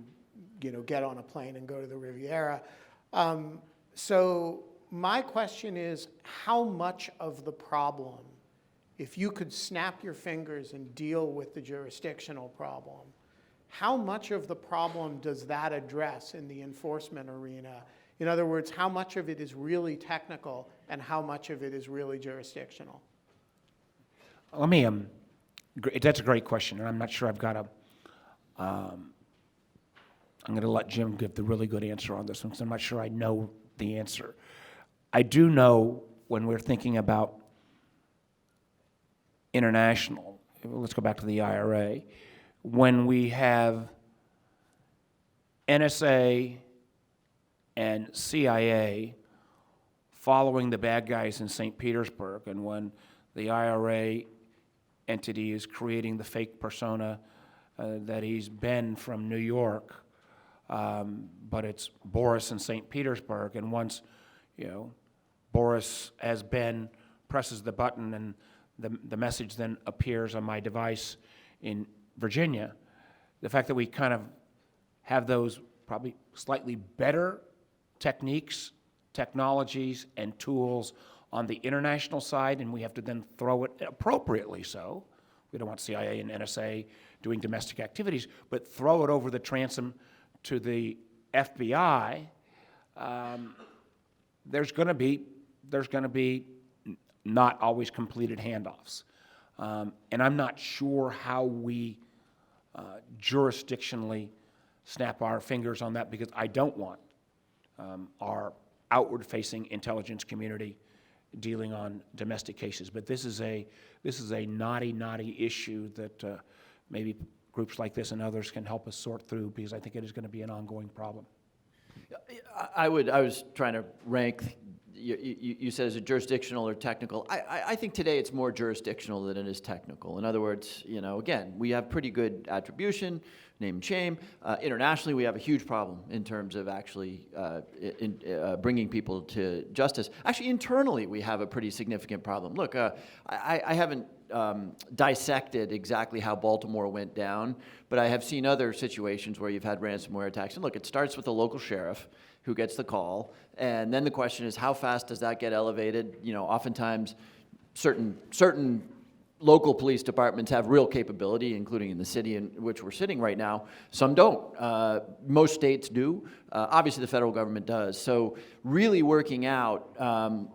get on a plane and go to the Riviera. So my question is, how much of the problem, if you could snap your fingers and deal with the jurisdictional problem, how much of the problem does that address in the enforcement arena? In other words, how much of it is really technical and how much of it is really jurisdictional? Let me, that's a great question, and I'm not sure I've got I'm going to let Jim give the really good answer on this one, because I'm not sure I know the answer. I do know when we're thinking about international, let's go back to the IRA, when we have NSA and CIA following the bad guys in St. Petersburg, and when the IRA entity is creating the fake persona that he's Ben from New York, but it's Boris in St. Petersburg, and once, Boris as Ben presses the button and the message then appears on my device in Virginia, the fact that we kind of have those probably slightly better techniques, technologies, and tools on the international side, and we have to then throw it appropriately so. We don't want CIA and NSA doing domestic activities, but throw it over the transom to the FBI. There's going to be not always completed handoffs, and I'm not sure how we jurisdictionally snap our fingers on that, because I don't want our outward-facing intelligence community dealing on domestic cases. But this is a knotty issue that maybe groups like this and others can help us sort through, because I think it is going to be an ongoing problem. I was trying to rank, you said, is it jurisdictional or technical? I think today it's more jurisdictional than it is technical. In other words, again, we have pretty good attribution, name and shame. Internationally, we have a huge problem in terms of actually bringing people to justice. Actually, internally, we have a pretty significant problem. Look, I haven't dissected exactly how Baltimore went down, but I have seen other situations where you've had ransomware attacks. And look, it starts with the local sheriff who gets the call, and then the question is, how fast does that get elevated? Oftentimes, certain local police departments have real capability, including in the city in which we're sitting right now. Some don't. Most states do. Obviously, the federal government does. So really working out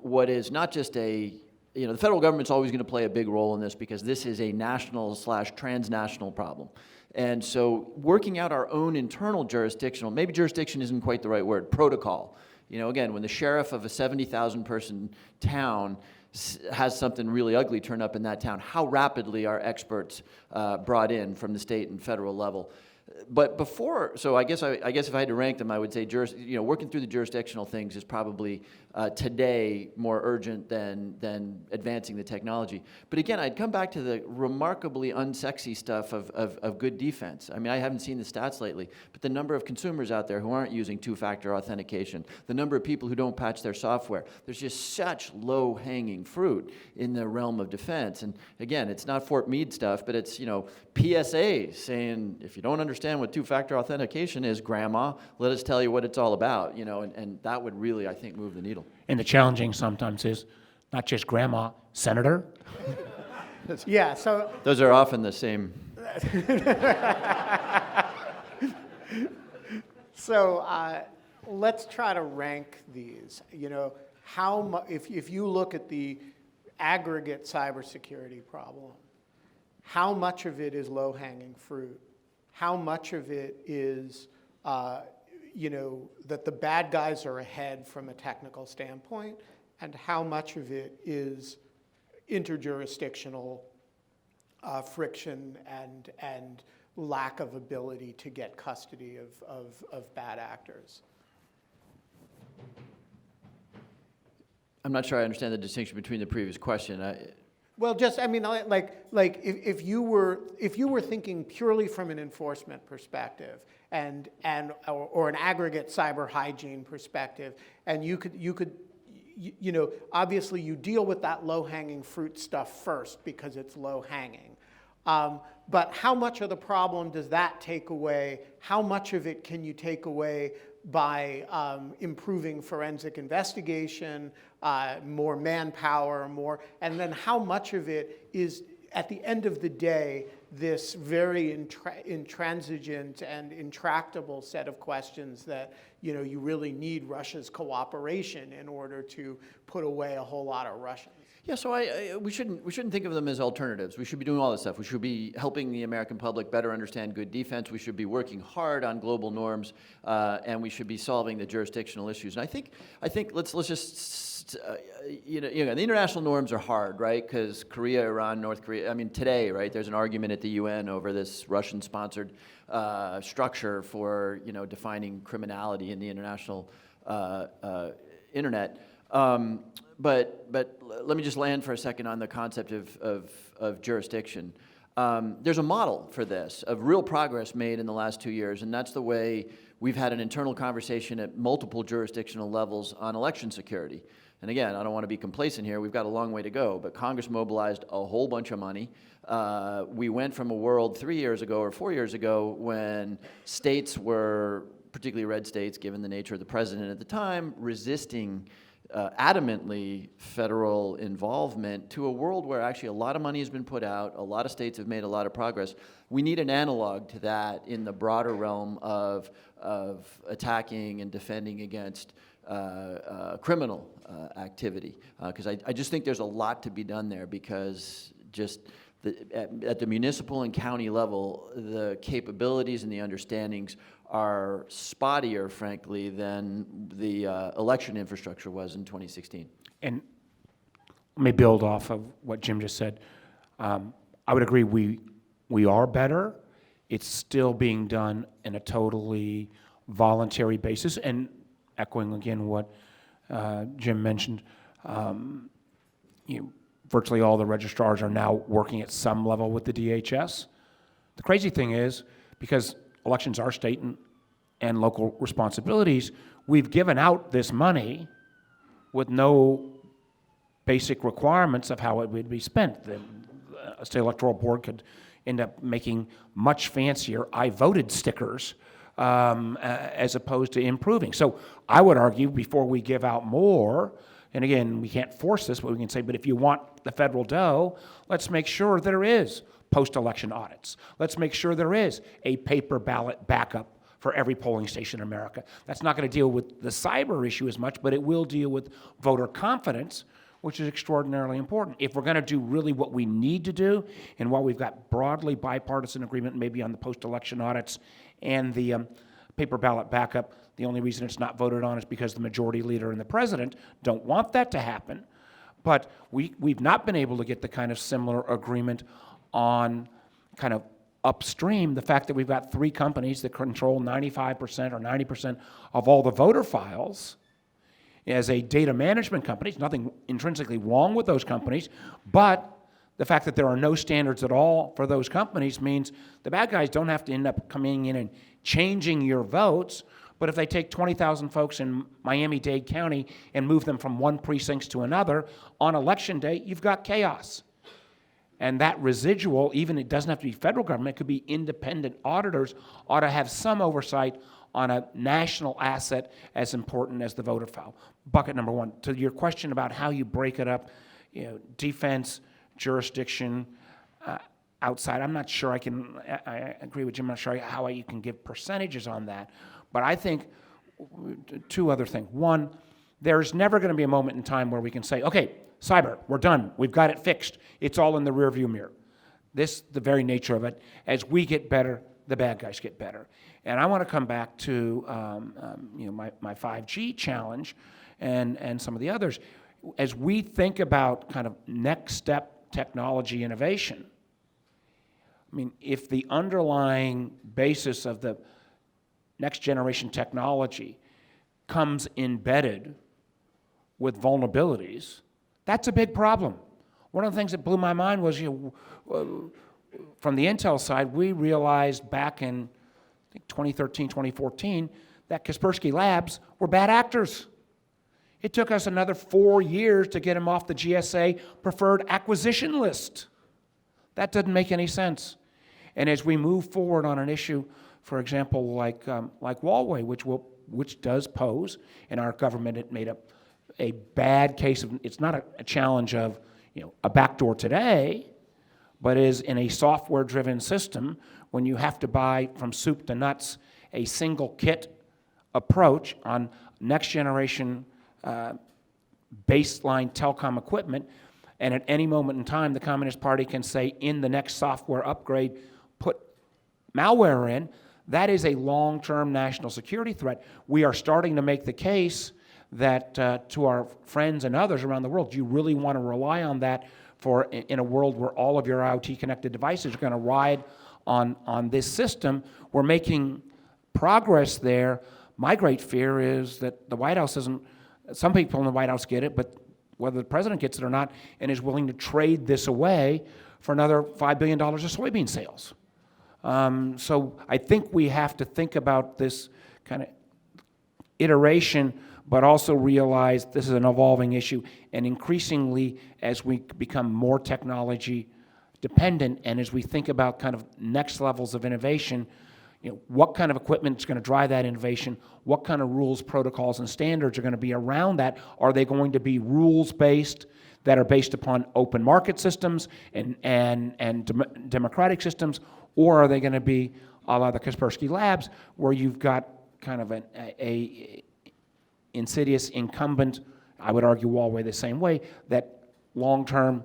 what is not just the federal government's always going to play a big role in this, because this is a national/transnational problem. And so working out our own internal jurisdictional, maybe jurisdiction isn't quite the right word, protocol. Again, when the sheriff of a 70,000 person town has something really ugly turn up in that town, how rapidly are experts brought in from the state and federal level? But before, so I guess if I had to rank them, I would say working through the jurisdictional things is probably today more urgent than advancing the technology. But again, I'd come back to the remarkably unsexy stuff of good defense. I mean, I haven't seen the stats lately, but the number of consumers out there who aren't using two-factor authentication, the number of people who don't patch their software, there's just such low-hanging fruit in the realm of defense. And again, it's not Fort Meade stuff, but it's, PSA saying, if you don't understand what two-factor authentication is, Grandma, let us tell you what it's all about, and that would really, I think, move the needle. And the challenging sometimes is not just grandma, senator. Yeah, so Those are often the same. So let's try to rank these. If you look at the aggregate cybersecurity problem, how much of it is low-hanging fruit? How much of it is that the bad guys are ahead from a technical standpoint, and how much of it is interjurisdictional friction and lack of ability to get custody of bad actors? I'm not sure I understand the distinction between the previous question. Well, just, I mean, if you were thinking purely from an enforcement perspective or an aggregate cyber hygiene perspective, and you could, obviously you deal with that low-hanging fruit stuff first because it's low-hanging. But how much of the problem does that take away? How much of it can you take away by improving forensic investigation, more manpower, and then how much of it is, at the end of the day, this very intransigent and intractable set of questions that you really need Russia's cooperation in order to put away a whole lot of Russians. Yeah, so we shouldn't think of them as alternatives. We should be doing all this stuff. We should be helping the American public better understand good defense. We should be working hard on global norms, and we should be solving the jurisdictional issues. And I think let's just the international norms are hard, right? Because Korea, Iran, North Korea. I mean, today, right? There's an argument at the UN over this Russian-sponsored structure for defining criminality in the international internet. But let me just land for a second on the concept of jurisdiction. There's a model for this, of real progress made in the last 2 years, and that's the way we've had an internal conversation at multiple jurisdictional levels on election security. And again, I don't want to be complacent here. We've got a long way to go, but Congress mobilized a whole bunch of money. We went from a world 3 years ago or 4 years ago when states were, particularly red states, given the nature of the president at the time, resisting adamantly federal involvement, to a world where actually a lot of money has been put out, a lot of states have made a lot of progress. We need an analog to that in the broader realm of attacking and defending against criminal activity. Because I just think there's a lot to be done there, because just at the municipal and county level, the capabilities and the understandings are spottier, frankly, than the election infrastructure was in 2016. And let me build off of what Jim just said. I would agree we are better. It's still being done in a totally voluntary basis. And echoing again what Jim mentioned, virtually all the registrars are now working at some level with the DHS. The crazy thing is, because elections are state and local responsibilities, we've given out this money with no basic requirements of how it would be spent. The state electoral board could end up making much fancier "I voted" stickers as opposed to improving. So I would argue, before we give out more, and again, we can't force this, but we can say, but if you want the federal dough, let's make sure there is post-election audits. Let's make sure there is a paper ballot backup for every polling station in America. That's not going to deal with the cyber issue as much, but it will deal with voter confidence, which is extraordinarily important. If we're going to do really what we need to do, and while we've got broadly bipartisan agreement maybe on the post-election audits and the paper ballot backup, the only reason it's not voted on is because the majority leader and the president don't want that to happen. But we've not been able to get the kind of similar agreement on kind of upstream, the fact that we've got 3 companies that control 95% or 90% of all the voter files. As a data management company, there's nothing intrinsically wrong with those companies, but the fact that there are no standards at all for those companies means the bad guys don't have to end up coming in and changing your votes. But if they take 20,000 folks in Miami-Dade County and move them from one precinct to another, on election day, you've got chaos. And that residual, even it doesn't have to be federal government, it could be independent auditors, ought to have some oversight on a national asset as important as the voter file. Bucket number one. To your question about how you break it up, defense, jurisdiction, outside, I'm not sure I agree with Jim, I'm not sure how you can give percentages on that. But I think 2 other things. One, there's never going to be a moment in time where we can say, okay, cyber, we're done. We've got it fixed. It's all in the rearview mirror. This, the very nature of it, as we get better, the bad guys get better. And I want to come back to my 5G challenge and some of the others. As we think about kind of next step technology innovation, I mean, if the underlying basis of the next generation technology comes embedded with vulnerabilities, that's a big problem. One of the things that blew my mind was, from the Intel side, we realized back in, I think, 2013, 2014, that Kaspersky Labs were bad actors. It took us another 4 years to get them off the GSA preferred acquisition list. That doesn't make any sense. And as we move forward on an issue, for example, like Huawei, which does pose, in our government, it made a bad case of, it's not a challenge of, a backdoor today, but is in a software-driven system when you have to buy from soup to nuts a single kit approach on next-generation baseline telecom equipment, and at any moment in time, the Communist Party can say, in the next software upgrade, put malware in. That is a long-term national security threat. We are starting to make the case that to our friends and others around the world, do you really want to rely on that for in a world where all of your IoT-connected devices are going to ride on this system? We're making progress there. My great fear is that the White House isn't, some people in the White House get it, but whether the president gets it or not, and is willing to trade this away for another $5 billion of soybean sales. So I think we have to think about this kind of iteration, but also realize this is an evolving issue, and increasingly as we become more technology dependent, and as we think about kind of next levels of innovation, what kind of equipment is going to drive that innovation? What kind of rules, protocols, and standards are going to be around that? Are they going to be rules-based that are based upon open market systems and democratic systems, or are they going to be a la the Kaspersky Labs, where you've got kind of a insidious incumbent, I would argue Huawei the same way, that long-term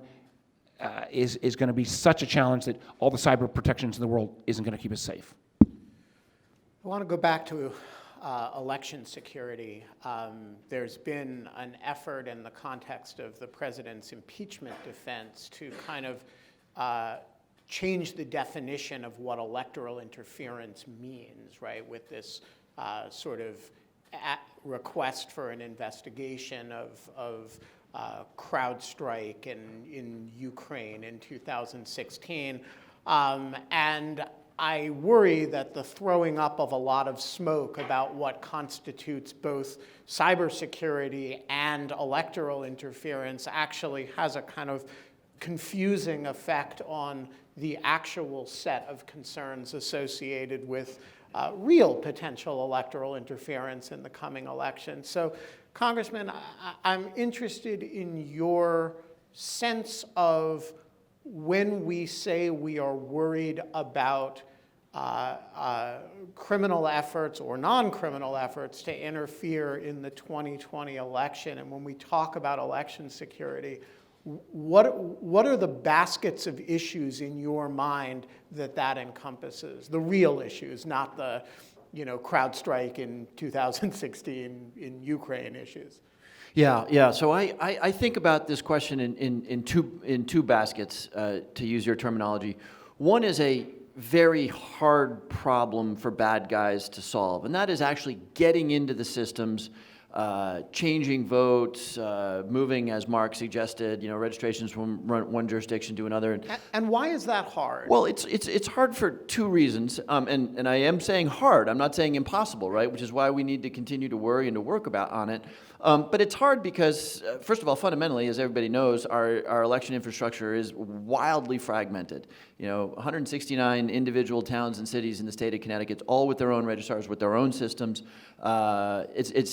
is going to be such a challenge that all the cyber protections in the world isn't going to keep us safe. I want to go back to election security. There's been an effort in the context of the president's impeachment defense to kind of change the definition of what electoral interference means, right, with this sort of request for an investigation of CrowdStrike in Ukraine in 2016. And I worry that the throwing up of a lot of smoke about what constitutes both cybersecurity and electoral interference actually has a kind of confusing effect on the actual set of concerns associated with real potential electoral interference in the coming election. So, Congressman, I'm interested in your sense of when we say we are worried about criminal efforts or non-criminal efforts to interfere in the 2020 election, and when we talk about election security, what are the baskets of issues in your mind that encompasses? The real issues, not the CrowdStrike in 2016 in Ukraine issues. Yeah. So I think about this question in two baskets, to use your terminology. One is a very hard problem for bad guys to solve, and that is actually getting into the systems, changing votes, moving, as Mark suggested, registrations from one jurisdiction to another. And why is that hard? Well, it's hard for two reasons, and I am saying hard. I'm not saying impossible, right? Which is why we need to continue to worry and to work on it. But it's hard because, first of all, fundamentally, as everybody knows, our election infrastructure is wildly fragmented. 169 individual towns and cities in the state of Connecticut, all with their own registrars, with their own systems. It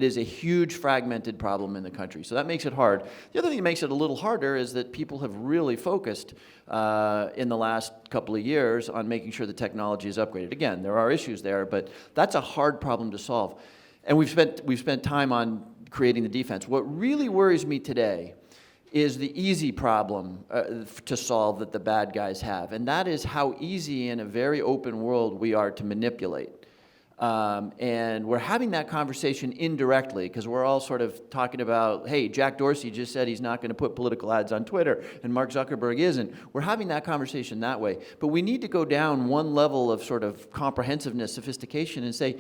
is a huge fragmented problem in the country. So that makes it hard. The other thing that makes it a little harder is that people have really focused in the last couple of years on making sure the technology is upgraded. Again, there are issues there, but that's a hard problem to solve. And we've spent time on creating the defense. What really worries me today is the easy problem to solve that the bad guys have, and that is how easy in a very open world we are to manipulate. And we're having that conversation indirectly because we're all sort of talking about, hey, Jack Dorsey just said he's not going to put political ads on Twitter, and Mark Zuckerberg isn't. We're having that conversation that way. But we need to go down one level of sort of comprehensiveness, sophistication, and say,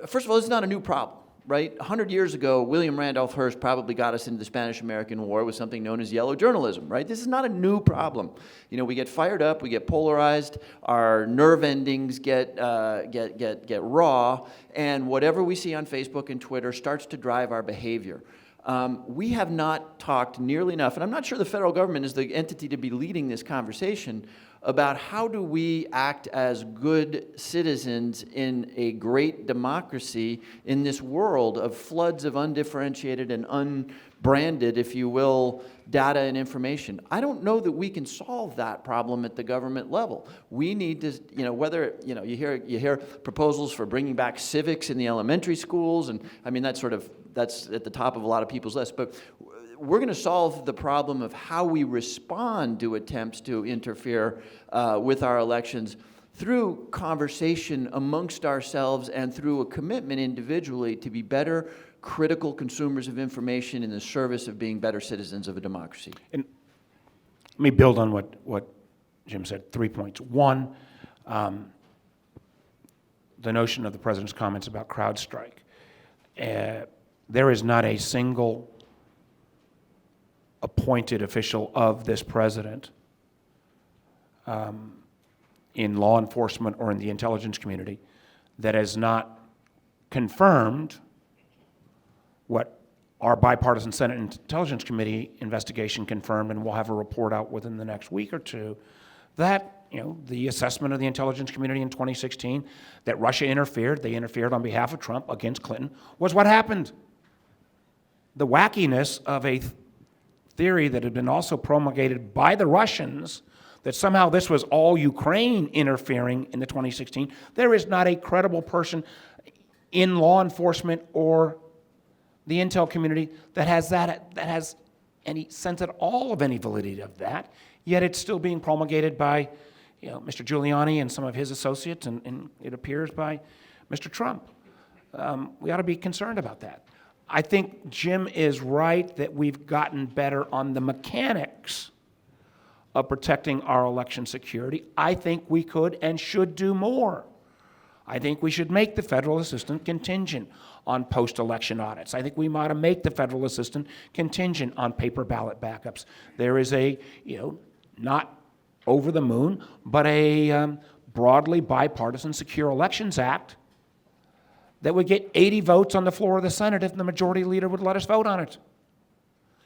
first of all, this is not a new problem. right? 100 years ago, William Randolph Hearst probably got us into the Spanish-American War with something known as yellow journalism, right? This is not a new problem. You know, we get fired up, we get polarized, our nerve endings get raw, and whatever we see on Facebook and Twitter starts to drive our behavior. We have not talked nearly enough, and I'm not sure the federal government is the entity to be leading this conversation, about how do we act as good citizens in a great democracy in this world of floods of undifferentiated and unbranded, if you will, data and information. I don't know that we can solve that problem at the government level. We need to, you know, whether, you know, you hear proposals for bringing back civics in the elementary schools, and I mean, that's at the top of a lot of people's lists, but we're going to solve the problem of how we respond to attempts to interfere with our elections through conversation amongst ourselves and through a commitment individually to be better critical consumers of information in the service of being better citizens of a democracy. And let me build on what Jim said, 3 points. One, the notion of the president's comments about CrowdStrike. There is not a single appointed official of this president in law enforcement or in the intelligence community that has not confirmed what our bipartisan Senate Intelligence Committee investigation confirmed, and we'll have a report out within the next week or two, that, you know, the assessment of the intelligence community in 2016 that Russia interfered, they interfered on behalf of Trump against Clinton, was what happened. The wackiness of a theory that had been also promulgated by the Russians that somehow this was all Ukraine interfering in the 2016, there is not a credible person in law enforcement or the intel community that has any sense at all of any validity of that, yet it's still being promulgated by, you know, Mr. Giuliani and some of his associates, and it appears by Mr. Trump. We ought to be concerned about that. I think Jim is right that we've gotten better on the mechanics of protecting our election security. I think we could and should do more. I think we should make the federal assistant contingent on post-election audits. I think we ought to make the federal assistant contingent on paper ballot backups. There is a, you know, not over the moon, but a broadly bipartisan Secure Elections Act that would get 80 votes on the floor of the Senate if the majority leader would let us vote on it.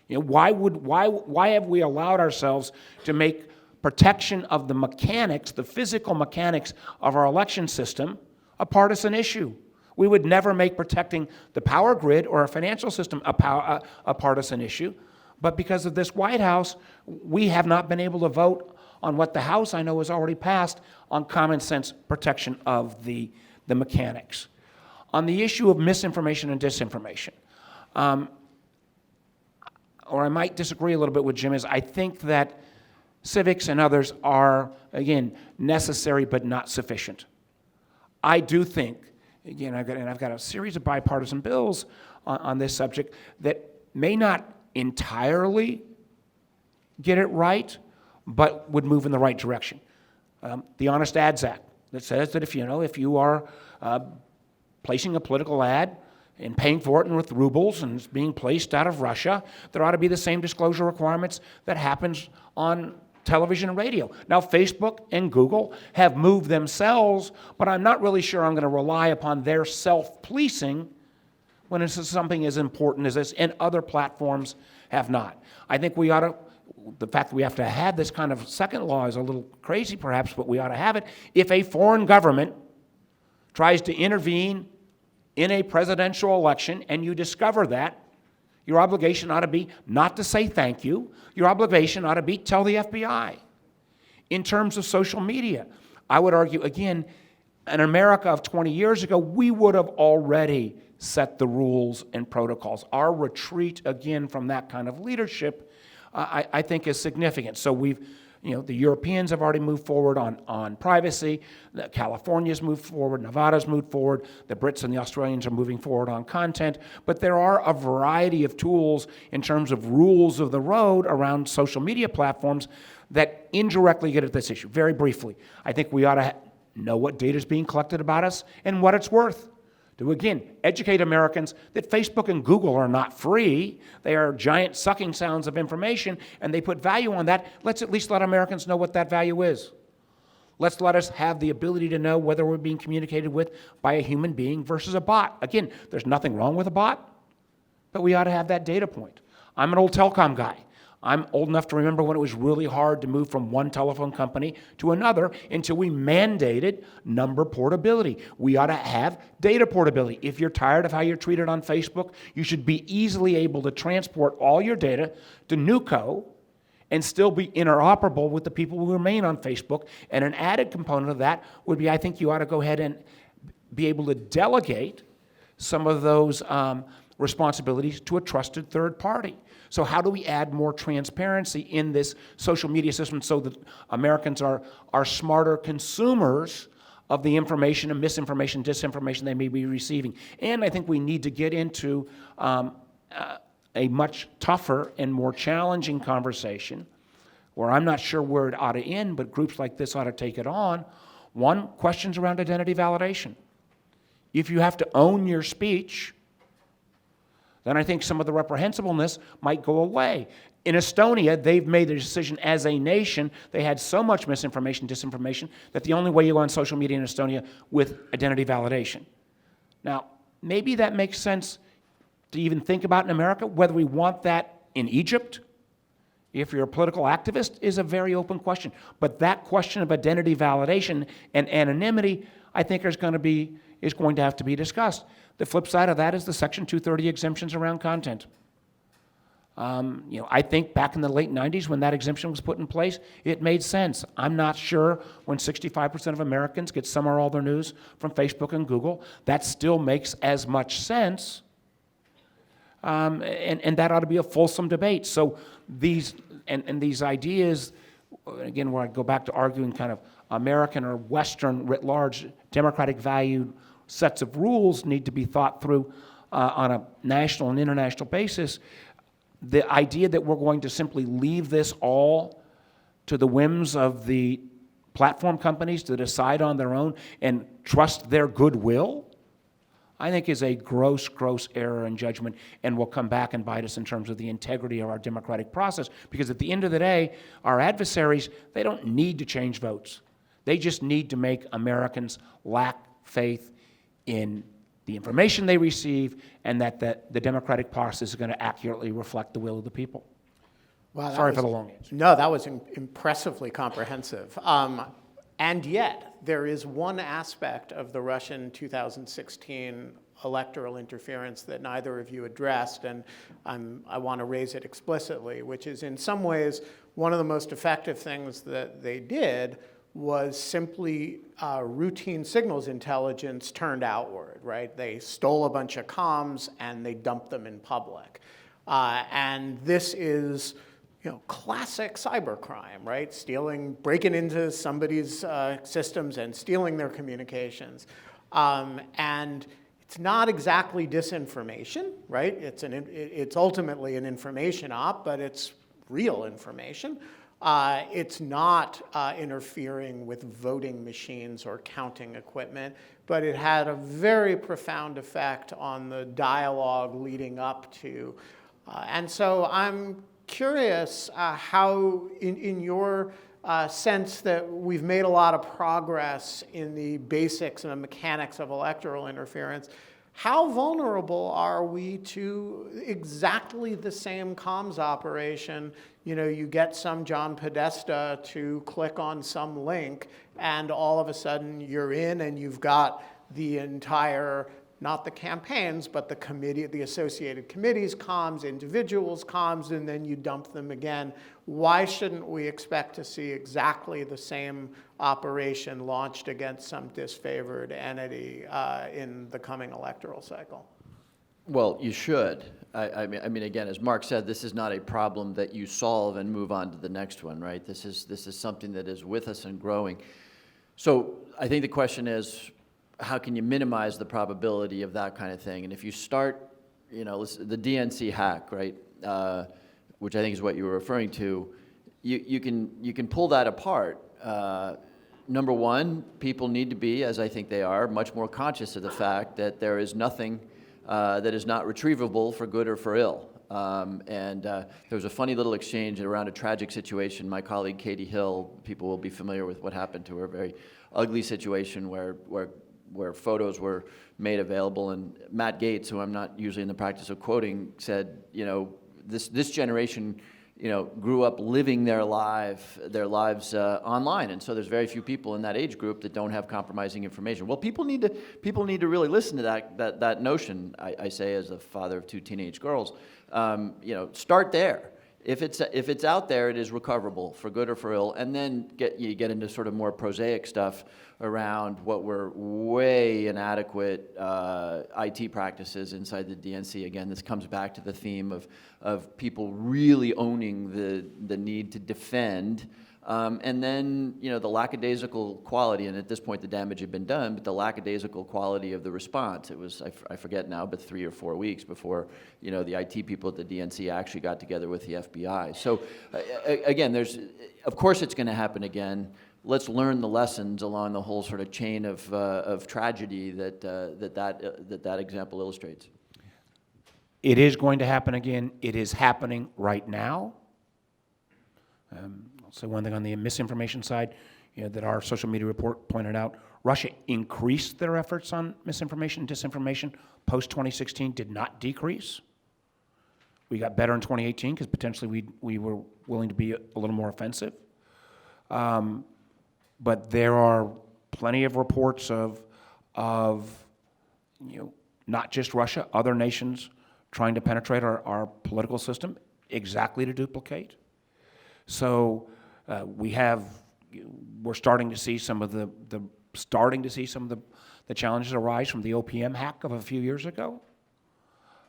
You know, why have we allowed ourselves to make protection of the mechanics, the physical mechanics of our election system, a partisan issue? We would never make protecting the power grid or our financial system a partisan issue, but because of this White House, we have not been able to vote on what the House, I know, has already passed on common sense protection of the mechanics. On the issue of misinformation and disinformation, or I might disagree a little bit with Jim, is I think that civics and others are, again, necessary but not sufficient. I do think, again, I've got a series of bipartisan bills on this subject that may not entirely get it right, but would move in the right direction. The Honest Ads Act that says that if you are placing a political ad and paying for it with rubles and it's being placed out of Russia, there ought to be the same disclosure requirements that happens on television and radio. Now, Facebook and Google have moved themselves, but I'm not really sure I'm going to rely upon their self-policing when it's something as important as this, and other platforms have not. I think we ought to, the fact that we have to have this kind of second law is a little crazy perhaps, but we ought to have it. If a foreign government tries to intervene in a presidential election and you discover that, your obligation ought to be not to say thank you. Your obligation ought to be tell the FBI. In terms of social media, I would argue, again, in America of 20 years ago, we would have already set the rules and protocols. Our retreat, again, from that kind of leadership, I think is significant. So the Europeans have already moved forward on privacy. California's moved forward. Nevada's moved forward. The Brits and the Australians are moving forward on content. But there are a variety of tools in terms of rules of the road around social media platforms that indirectly get at this issue. Very briefly, I think we ought to know what data is being collected about us and what it's worth. to, again, educate Americans that Facebook and Google are not free. They are giant sucking sounds of information, and they put value on that. Let's at least let Americans know what that value is. Let's let us have the ability to know whether we're being communicated with by a human being versus a bot. Again, there's nothing wrong with a bot, but we ought to have that data point. I'm an old telecom guy. I'm old enough to remember when it was really hard to move from one telephone company to another until we mandated number portability. We ought to have data portability. If you're tired of how you're treated on Facebook, you should be easily able to transport all your data to NewCo and still be interoperable with the people who remain on Facebook. And an added component of that would be, I think you ought to go ahead and be able to delegate some of those responsibilities to a trusted third party. So how do we add more transparency in this social media system so that Americans are smarter consumers of the information and misinformation, disinformation they may be receiving? And I think we need to get into a much tougher and more challenging conversation where I'm not sure where it ought to end, but groups like this ought to take it on. One, questions around identity validation. If you have to own your speech, then I think some of the reprehensibleness might go away. In Estonia, they've made the decision as a nation. They had so much misinformation, disinformation, that the only way you go on social media in Estonia with identity validation. Now, maybe that makes sense to even think about in America. Whether we want that in Egypt, if you're a political activist, is a very open question. But that question of identity validation and anonymity, I think is going to have to be discussed. The flip side of that is the Section 230 exemptions around content. I think back in the late 90s when that exemption was put in place, it made sense. I'm not sure when 65% of Americans get some or all their news from Facebook and Google, that still makes as much sense. And that ought to be a fulsome debate. So these ideas, again, where I go back to arguing kind of American or Western writ large, democratic valued sets of rules need to be thought through on a national and international basis. The idea that we're going to simply leave this all to the whims of the platform companies to decide on their own and trust their goodwill, I think is a gross, gross error in judgment and will come back and bite us in terms of the integrity of our democratic process. Because at the end of the day, our adversaries, they don't need to change votes. They just need to make Americans lack faith in the information they receive and that the democratic process is going to accurately reflect the will of the people. Wow, Sorry for the long answer. No, that was impressively comprehensive. And yet, there is one aspect of the Russian 2016 electoral interference that neither of you addressed, and I want to raise it explicitly, which is in some ways one of the most effective things that they did was simply routine signals intelligence turned outward, right? They stole a bunch of comms and they dumped them in public. And this is classic cybercrime, right? Breaking into somebody's systems and stealing their communications. And it's not exactly disinformation, right? It's ultimately an information op, but it's real information. It's not interfering with voting machines or counting equipment, but it had a very profound effect on the dialogue leading up to. And so I'm curious how, in your sense that we've made a lot of progress in the basics and the mechanics of electoral interference, how vulnerable are we to exactly the same comms operation? You get some John Podesta to click on some link, and all of a sudden you're in and you've got the entire, not the campaigns, but the committee, the associated committees comms, individuals comms, and then you dump them again. Why shouldn't we expect to see exactly the same operation launched against some disfavored entity in the coming electoral cycle? Well, you should. I mean, again, as Mark said, this is not a problem that you solve and move on to the next one, right? This is something that is with us and growing. So I think the question is, how can you minimize the probability of that kind of thing? And if you start, the DNC hack, right, which I think is what you were referring to, you can pull that apart number one, people need to be, as I think they are, much more conscious of the fact that there is nothing that is not retrievable for good or for ill. There was a funny little exchange around a tragic situation. My colleague Katie Hill, people will be familiar with what happened to her, a very ugly situation where photos were made available. And Matt Gaetz, who I'm not usually in the practice of quoting, said, you know, this generation, you know, grew up living their lives online, and so there's very few people in that age group that don't have compromising information. Well, people need to really listen to that notion. I say, as a father of two teenage girls, you know, start there. If it's out there, it is recoverable for good or for ill, and then you get into sort of more prosaic stuff around what were way inadequate IT practices inside the DNC. Again, this comes back to the theme of people really owning the need to defend, and then, you know, the lackadaisical quality, and at this point the damage had been done, but the lackadaisical quality of the response. It was, I forget now, but 3 or 4 weeks before, you know, the IT people at the DNC actually got together with the FBI. So again, of course it's going to happen again. Let's learn the lessons along the whole sort of chain of tragedy that example illustrates. It is going to happen again. It is happening right now. I'll say one thing on the misinformation side, you know, that our social media report pointed out. Russia increased their efforts on misinformation and disinformation post-2016, did not decrease. We got better in 2018 because potentially we were willing to be a little more offensive. But there are plenty of reports of you know, not just Russia, other nations trying to penetrate our political system exactly to duplicate. So we're starting to see some of the challenges arise from the OPM hack of a few years ago.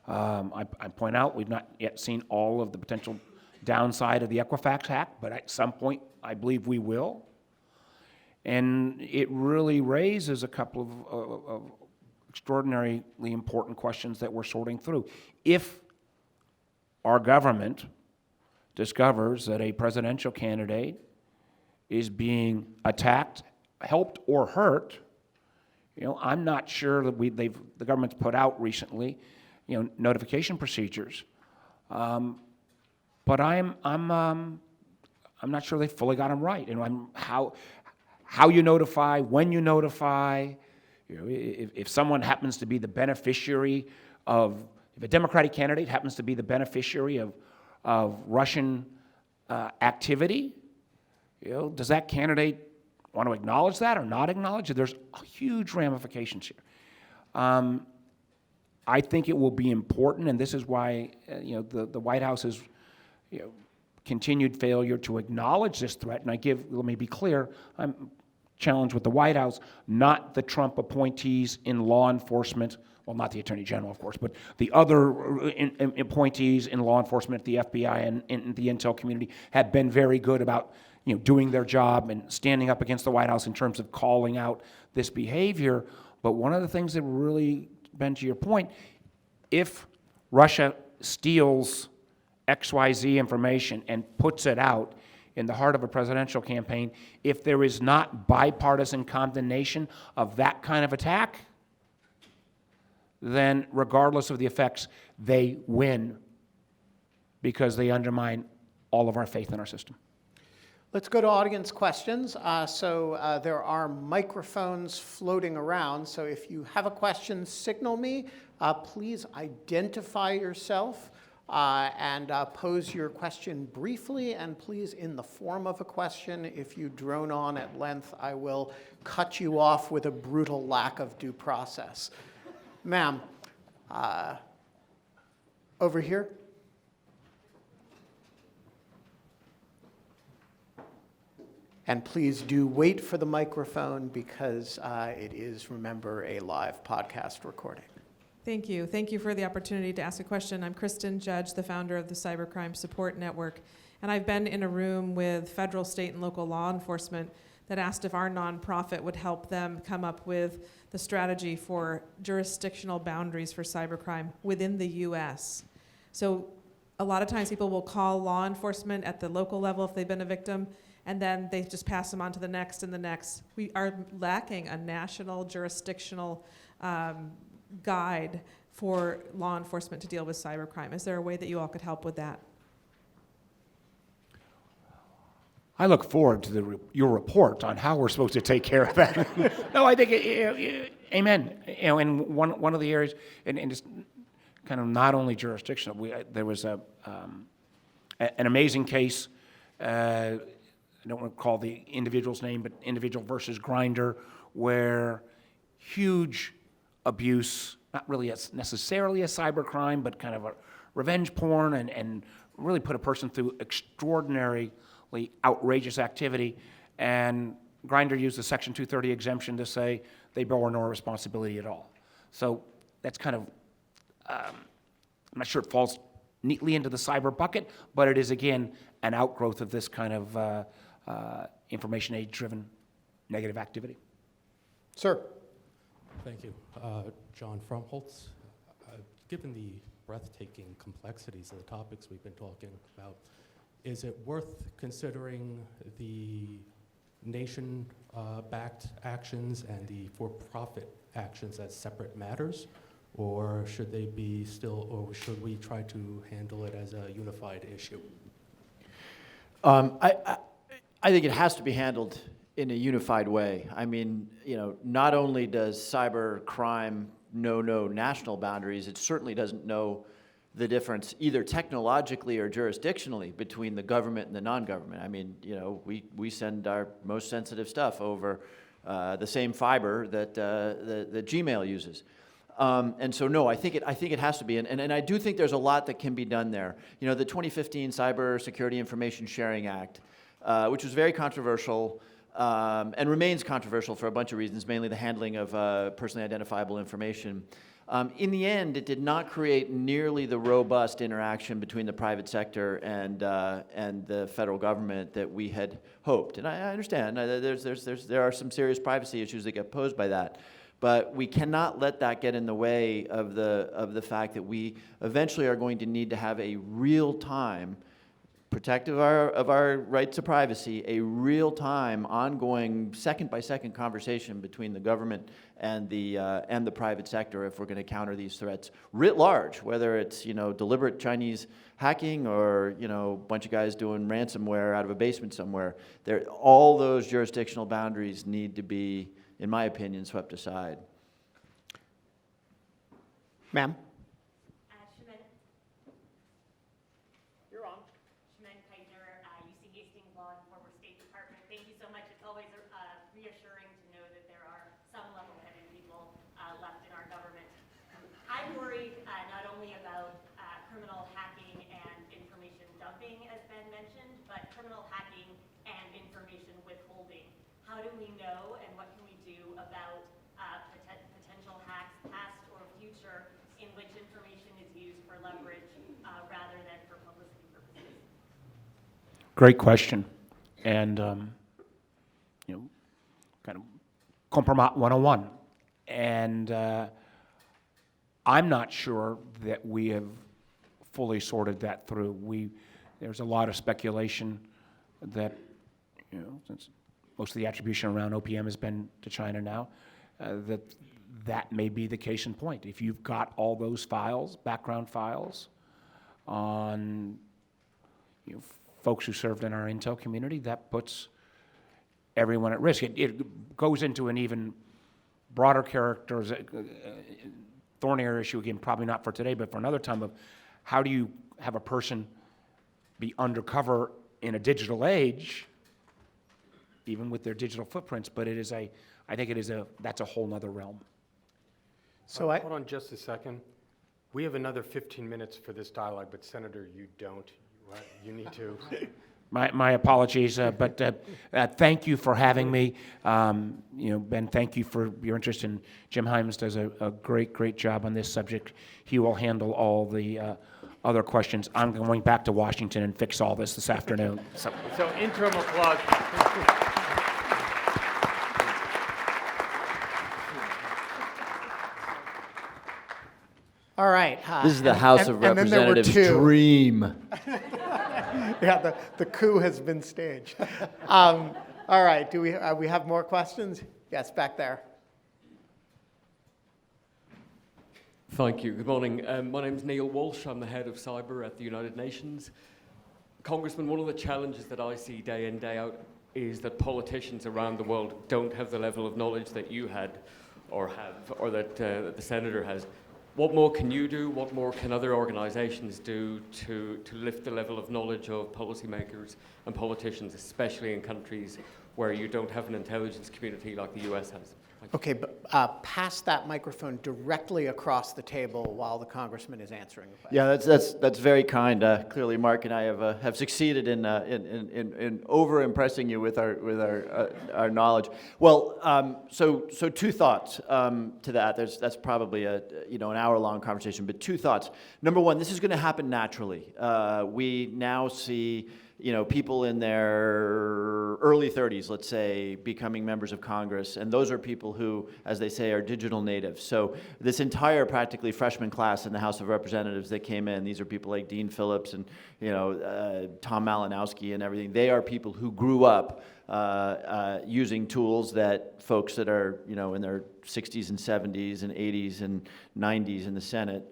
I point out we've not yet seen all of the potential downside of the Equifax hack, but at some point I believe we will. And it really raises a couple of extraordinarily important questions that we're sorting through. If our government discovers that a presidential candidate is being attacked, helped, or hurt, you know, I'm not sure that the government's put out recently, you know, notification procedures, but I'm not sure they fully got them right. And how you notify, when you notify, you know, if someone happens to be the beneficiary of, if a Democratic candidate happens to be the beneficiary of Russian activity, you know, does that candidate want to acknowledge that or not acknowledge it? There's huge ramifications here. I think it will be important, and this is why you know, the White House's, you know, continued failure to acknowledge this threat. And let me be clear, I'm challenged with the White House, not the Trump appointees in law enforcement. Well, not the Attorney General, of course, but the other appointees in law enforcement, the FBI and the intel community, have been very good about, you know, doing their job and standing up against the White House in terms of calling out this behavior. But one of the things that really, Ben, to your point, if Russia steals XYZ information and puts it out in the heart of a presidential campaign, if there is not bipartisan condemnation of that kind of attack, then regardless of the effects, they win because they undermine all of our faith in our system. Let's go to audience questions. There are microphones floating around, so if you have a question, signal me. Please identify yourself and pose your question briefly, and please in the form of a question. If you drone on at length, I will cut you off with a brutal lack of due process. Ma'am, over here. And please do wait for the microphone because it is, remember, a live podcast recording. Thank you. Thank you for the opportunity to ask a question. I'm Kristen Judge, the founder of the Cybercrime Support Network. And I've been in a room with federal, state, and local law enforcement that asked if our nonprofit would help them come up with the strategy for jurisdictional boundaries for cybercrime within the U.S. So a lot of times people will call law enforcement at the local level if they've been a victim, and then they just pass them on to the next and the next. We are lacking a national jurisdictional guide for law enforcement to deal with cybercrime. Is there a way that you all could help with that? I look forward to your report on how we're supposed to take care of that. No, I think, amen. And one of the areas, and it's kind of not only jurisdictional. There was an amazing case. I don't recall the individual's name, but individual versus Grindr, where huge abuse, not really necessarily a cybercrime, but kind of a revenge porn, and really put a person through extraordinarily outrageous activity. And Grindr used the Section 230 exemption to say they bore no responsibility at all. So that's kind of, I'm not sure it falls neatly into the cyber bucket, but it is, again, an outgrowth of this kind of information age-driven negative activity. Sir. Thank you. John Frumholtz. Given the breathtaking complexities of the topics we've been talking about, is it worth considering the nation-backed actions and the for-profit actions as separate matters? Or should they be still, or should we try to handle it as a unified issue? I think it has to be handled in a unified way. I mean, not only does cyber crime know no national boundaries, it certainly doesn't know the difference either technologically or jurisdictionally between the government and the non-government. I mean, we send our most sensitive stuff over the same fiber that Gmail uses. And so, no, I think it has to be, and I do think there's a lot that can be done there. The 2015 Cyber Security Information Sharing Act, which was very controversial and remains controversial for a bunch of reasons, mainly the handling of personally identifiable information. In the end, it did not create nearly the robust interaction between the private sector and the federal government that we had hoped. And I understand there are some serious privacy issues that get posed by that. But we cannot let that get in the way of the fact that we eventually are going to need to have a real-time, protective of our right to privacy, a real-time, ongoing, second-by-second conversation between the government and the private sector if we're going to counter these threats writ large, whether it's deliberate Chinese hacking or a bunch of guys doing ransomware out of a basement somewhere. All those jurisdictional boundaries need to be, in my opinion, swept aside. Ma'am. Shemin. You're on. Shemin Keitner, UC Hastings Law and former State Department. Thank you so much. It's always reassuring to know that there are some level-headed people left in our government. I'm worried not only about criminal hacking and information dumping, as Ben mentioned, but criminal hacking and information withholding. How do we know, and what can we do about potential hacks, past or future, in which information is used for leverage rather than for publicity purposes? Great question. And, kind of Compromat 101. And I'm not sure that we have fully sorted that through. There's a lot of speculation that, since most of the attribution around OPM has been to China now, that may be the case in point. If you've got all those files, background files, on folks who served in our intel community, that puts everyone at risk. It goes into an even broader thornier issue, again, probably not for today, but for another time, of how do you have a person be undercover in a digital age, even with their digital footprints, but that's a whole nother realm. So Hold on just a second. We have another 15 minutes for this dialogue, but Senator, you don't. You need to. My apologies, but thank you for having me. Ben, thank you for your interest in Jim Hyams does a great job on this subject. He will handle all the other questions. I'm going back to Washington and fix all this afternoon. So interim applause. All right. This is the House of and then there were Representatives' two. dream. Yeah, the coup has been staged. All right, do we have more questions? Yes, back there. Thank you. Good morning. My name is Neil Walsh. I'm the head of cyber at the United Nations. Congressman, one of the challenges that I see day in, day out is that politicians around the world don't have the level of knowledge that you had or have, or that the senator has. What more can you do? What more can other organizations do to lift the level of knowledge of policymakers and politicians, especially in countries where you don't have an intelligence community like the US has? Okay, but pass that microphone directly across the table while the congressman is answering the question. Yeah, that's very kind. Clearly, Mark and I have succeeded in over impressing you with our knowledge. Well, so two thoughts to that. That's probably an hour-long conversation, but two thoughts. Number one, this is going to happen naturally. We now see people in their early 30s, let's say, becoming members of Congress, and those are people who, as they say, are digital natives. So this entire practically freshman class in the House of Representatives that came in, these are people like Dean Phillips and Tom Malinowski and everything. They are people who grew up using tools that folks that are in their 60s and 70s and 80s and 90s in the Senate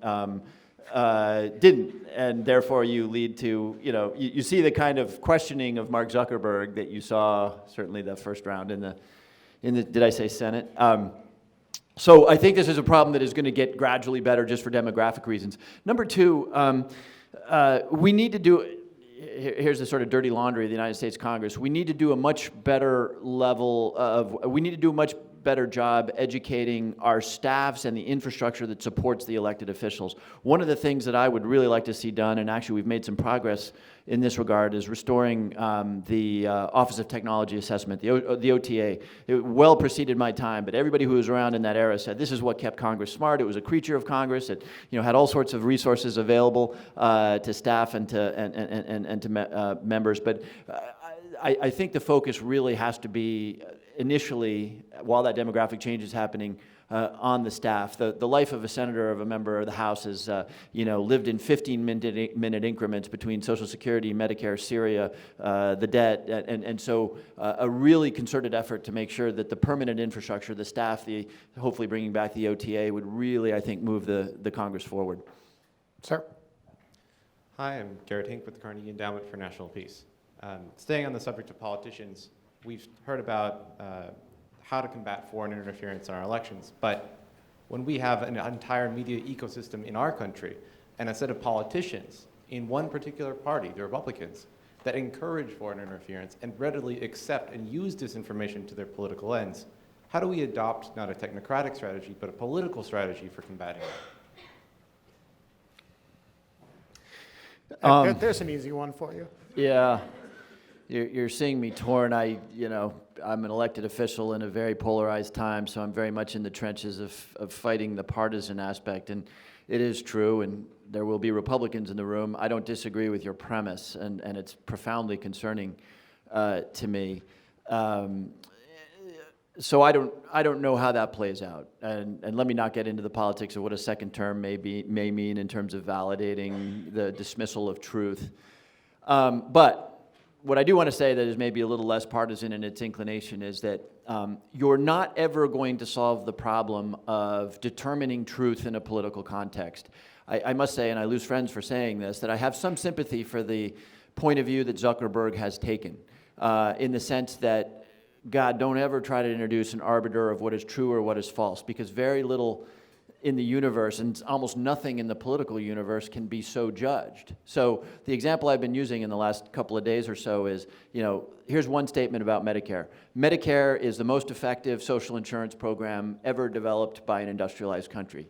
didn't, and therefore you lead to, you see the kind of questioning of Mark Zuckerberg that you saw certainly the first round in the did I say Senate? So I think this is a problem that is going to get gradually better just for demographic reasons. Number two, we need to do, here's the sort of dirty laundry of the United States Congress, we need to do a much better better job educating our staffs and the infrastructure that supports the elected officials. One of the things that I would really like to see done, and actually we've made some progress in this regard, is restoring the Office of Technology Assessment, the OTA. It well preceded my time, but everybody who was around in that era said this is what kept Congress smart. It was a creature of Congress. It had all sorts of resources available to staff and to members. But I think the focus really has to be initially, while that demographic change is happening, on the staff. The life of a senator, of a member of the House is, lived in 15-minute increments between Social Security, Medicare, Syria, the debt, and so a really concerted effort to make sure that the permanent infrastructure, the staff, hopefully bringing back the OTA would really, I think, move the Congress forward. Sir. Hi, I'm Garrett Hink with the Carnegie Endowment for National Peace. Staying on the subject of politicians, we've heard about how to combat foreign interference in our elections, but when we have an entire media ecosystem in our country and a set of politicians in one particular party, the Republicans, that encourage foreign interference and readily accept and use disinformation to their political ends, how do we adopt not a technocratic strategy, but a political strategy for combating it? There's an easy one for you. Yeah. You're seeing me torn. I'm an elected official in a very polarized time, so I'm very much in the trenches of fighting the partisan aspect. And it is true, and there will be Republicans in the room. I don't disagree with your premise, and it's profoundly concerning to me. So I don't know how that plays out. And let me not get into the politics of what a second term may mean in terms of validating the dismissal of truth. But what I do want to say that is maybe a little less partisan in its inclination is that you're not ever going to solve the problem of determining truth in a political context. I must say, and I lose friends for saying this, that I have some sympathy for the point of view that Zuckerberg has taken, in the sense that, God, don't ever try to introduce an arbiter of what is true or what is false, because very little in the universe, and almost nothing in the political universe, can be so judged. So the example I've been using in the last couple of days or so is, here's one statement about Medicare. Medicare is the most effective social insurance program ever developed by an industrialized country.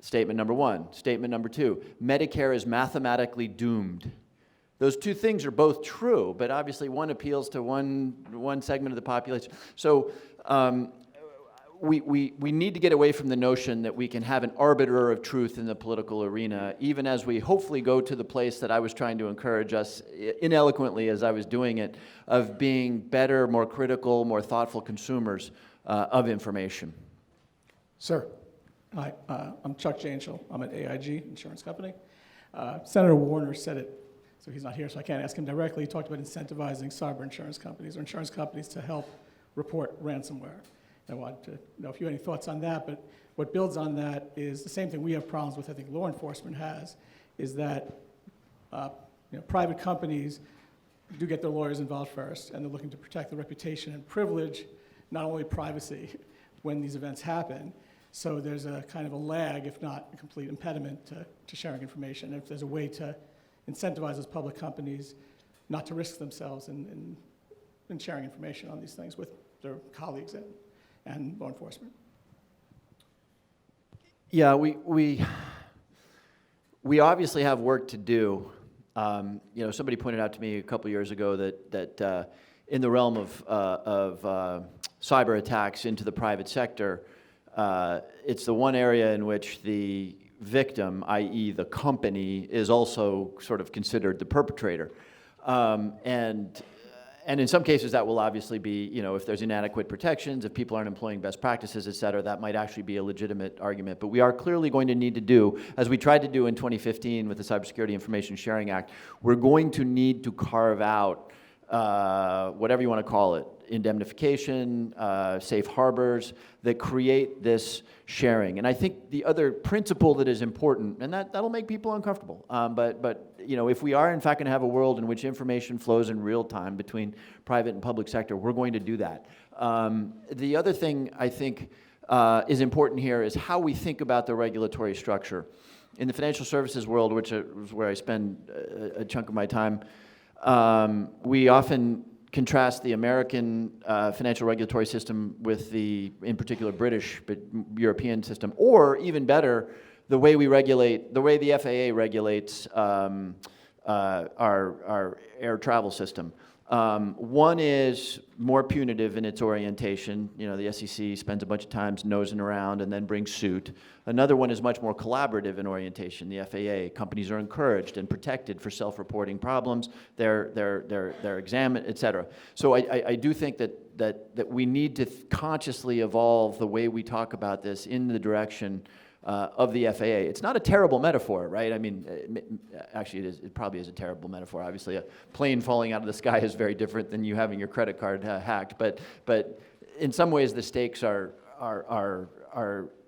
Statement number one. Statement number two, Medicare is mathematically doomed. Those two things are both true, but obviously one appeals to one segment of the population. So we need to get away from the notion that we can have an arbiter of truth in the political arena, even as we hopefully go to the place that I was trying to encourage us, ineloquently as I was doing it, of being better, more critical, more thoughtful consumers of information. Sir. Hi, I'm Chuck Janschel. I'm at AIG Insurance Company. Senator Warner said it so he's not here, so I can't ask him directly. He talked about incentivizing cyber insurance companies or insurance companies to help report ransomware. I wanted to know if you had any thoughts on that, but what builds on that is the same thing we have problems with, I think law enforcement has, is that private companies do get their lawyers involved first, and they're looking to protect the reputation and privilege, not only privacy, when these events happen. So there's a kind of a lag, if not a complete impediment to sharing information. And if there's a way to incentivize those public companies not to risk themselves in sharing information on these things with their colleagues and law enforcement. Yeah, we obviously have work to do. Somebody pointed out to me a couple years ago that in the realm of cyber attacks into the private sector, it's the one area in which the victim, i.e. the company, is also sort of considered the perpetrator. And in some cases, that will obviously be, if there's inadequate protections, if people aren't employing best practices, et cetera, that might actually be a legitimate argument. But we are clearly going to need to do, as we tried to do in 2015 with the Cybersecurity Information Sharing Act, we're going to need to carve out whatever you want to call it, indemnification, safe harbors, that create this sharing. And I think the other principle that is important, and that'll make people uncomfortable, but if we are in fact going to have a world in which information flows in real time between private and public sector, we're going to do that. The other thing I think is important here is how we think about the regulatory structure. In the financial services world, which is where I spend a chunk of my time, we often contrast the American financial regulatory system with the, in particular, British, but European system, or even better, the way we regulate, the way the FAA regulates our air travel system. One is more punitive in its orientation. The SEC spends a bunch of time nosing around and then brings suit. Another one is much more collaborative in orientation. The FAA, companies are encouraged and protected for self-reporting problems. They're examined, et cetera. So I do think that we need to consciously evolve the way we talk about this in the direction of the FAA. It's not a terrible metaphor, right? I mean, actually it is. It probably is a terrible metaphor. Obviously, a plane falling out of the sky is very different than you having your credit card hacked. But in some ways, the stakes are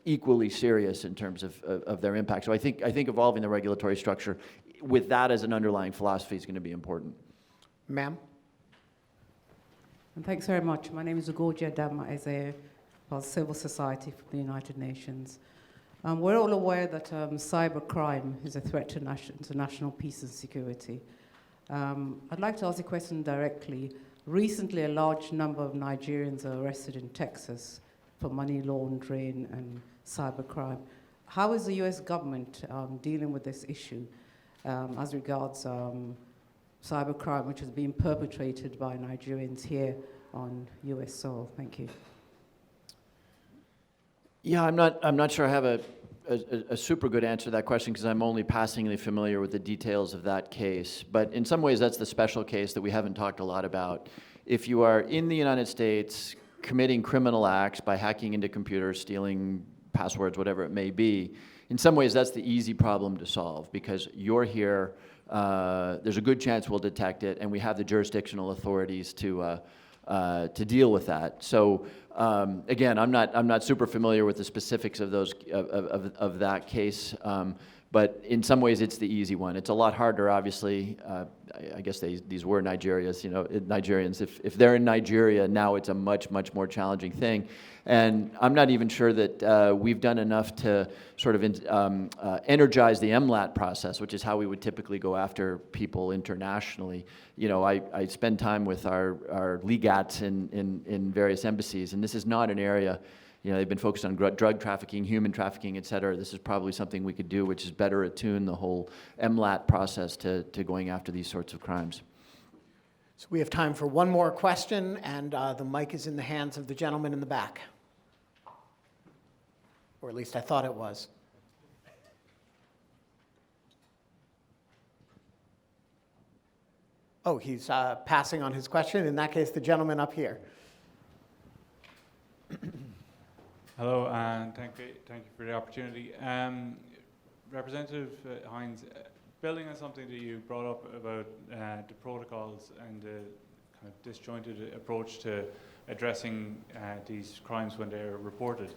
equally serious in terms of their impact. So I think evolving the regulatory structure with that as an underlying philosophy is going to be important. Ma'am? And thanks very much. My name is Ugoja Dama, as a civil society from the United Nations. We're all aware that cybercrime is a threat to national peace and security. I'd like to ask a question directly. Recently, a large number of Nigerians are arrested in Texas for money laundering and cybercrime. How is the US government dealing with this issue as regards cybercrime, which is being perpetrated by Nigerians here on US soil? Thank you. Yeah, I'm not sure I have a super good answer to that question because I'm only passingly familiar with the details of that case. But in some ways, that's the special case that we haven't talked a lot about. If you are in the United States committing criminal acts by hacking into computers, stealing passwords, whatever it may be, in some ways, that's the easy problem to solve because you're here, there's a good chance we'll detect it, and we have the jurisdictional authorities to deal with that. So again, I'm not super familiar with the specifics of those of that case, but in some ways it's the easy one. It's a lot harder, obviously. I guess these were Nigerians. Nigerians. If they're in Nigeria now, it's a much more challenging thing. And I'm not even sure that we've done enough to sort of energize the MLAT process, which is how we would typically go after people internationally. I spend time with our legats in various embassies, and this is not an area, they've been focused on drug trafficking, human trafficking, et cetera. This is probably something we could do, which is better attune the whole MLAT process to going after these sorts of crimes. So we have time for one more question, and the mic is in the hands of the gentleman in the back. Or at least I thought it was. Oh, he's passing on his question. In that case, the gentleman up here. Hello, and thank you for the opportunity. Representative Hines, building on something that you brought up about the protocols and the kind of disjointed approach to addressing these crimes when they're reported.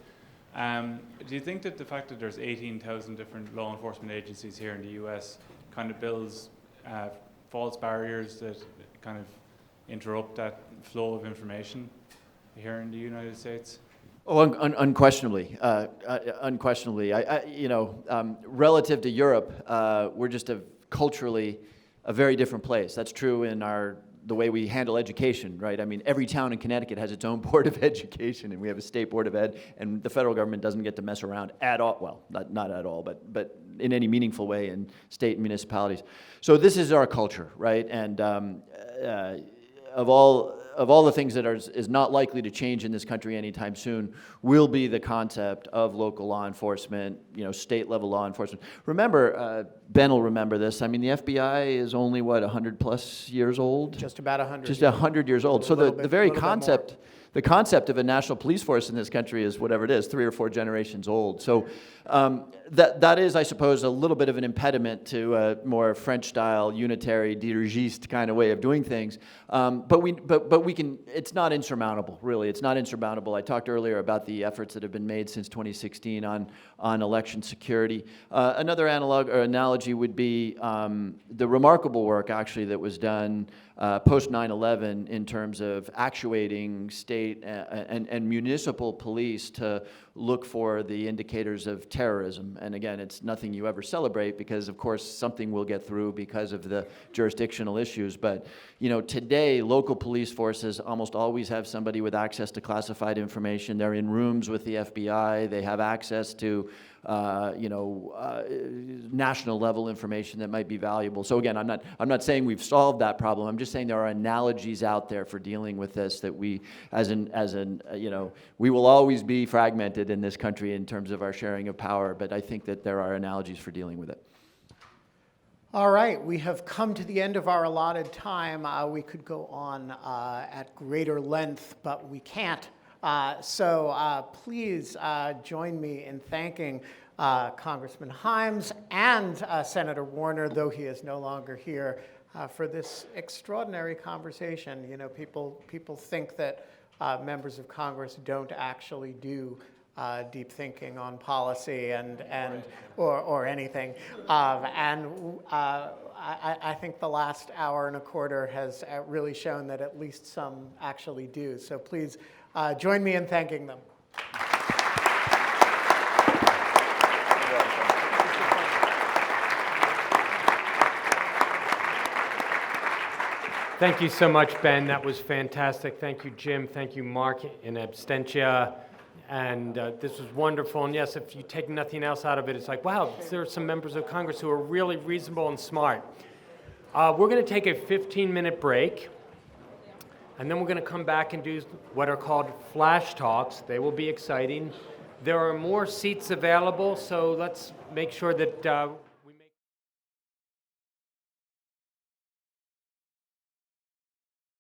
Do you think that the fact that there's 18,000 different law enforcement agencies here in the US kind of builds false barriers that kind of interrupt that flow of information here in the United States? Oh, unquestionably, unquestionably. Relative to Europe, we're just culturally a very different place. That's true in the way we handle education, right? I mean, every town in Connecticut has its own board of education, and we have a state board of ed, and the federal government doesn't get to mess around at all. Well, not at all, but in any meaningful way in state and municipalities. So this is our culture, right? And of all the things that is not likely to change in this country anytime soon will be the concept of local law enforcement, state-level law enforcement. Remember, Ben will remember this, I mean, the FBI is only, 100-plus years old? Just about 100. Just 100 years old. So the very concept... The concept of a national police force in this country is whatever it is, 3 or 4 generations old. So that is, I suppose, a little bit of an impediment to a more French-style, unitary, dirigiste kind of way of doing things. But we can. It's not insurmountable, really. It's not insurmountable. I talked earlier about the efforts that have been made since 2016 on election security. Another analog or analogy would be the remarkable work, actually, that was done post 9/11 in terms of actuating state and municipal police to look for the indicators of terrorism. And again, it's nothing you ever celebrate because, of course, something will get through because of the jurisdictional issues. But, today, local police forces almost always have somebody with access to classified information. They're in rooms with the FBI. They have access to national level information that might be valuable. So again, I'm not saying we've solved that problem. I'm just saying there are analogies out there for dealing with this that we, we will always be fragmented in this country in terms of our sharing of power, but I think that there are analogies for dealing with it. All right, we have come to the end of our allotted time. We could go on at greater length, but we can't. So please join me in thanking Congressman Himes and Senator Warner, though he is no longer here, for this extraordinary conversation. People think that members of Congress don't actually do deep thinking on policy or anything. I think the last hour and a quarter has really shown that at least some actually do. So please join me in thanking them. Thank you so much, Ben. That was fantastic. Thank you, Jim. Thank you, Mark, in absentia. And this was wonderful. And yes, if you take nothing else out of it, it's like, wow, there are some members of Congress who are really reasonable and smart. We're going to take a 15-minute break. And then we're going to come back and do what are called flash talks. They will be exciting. There are more seats available, so let's make sure that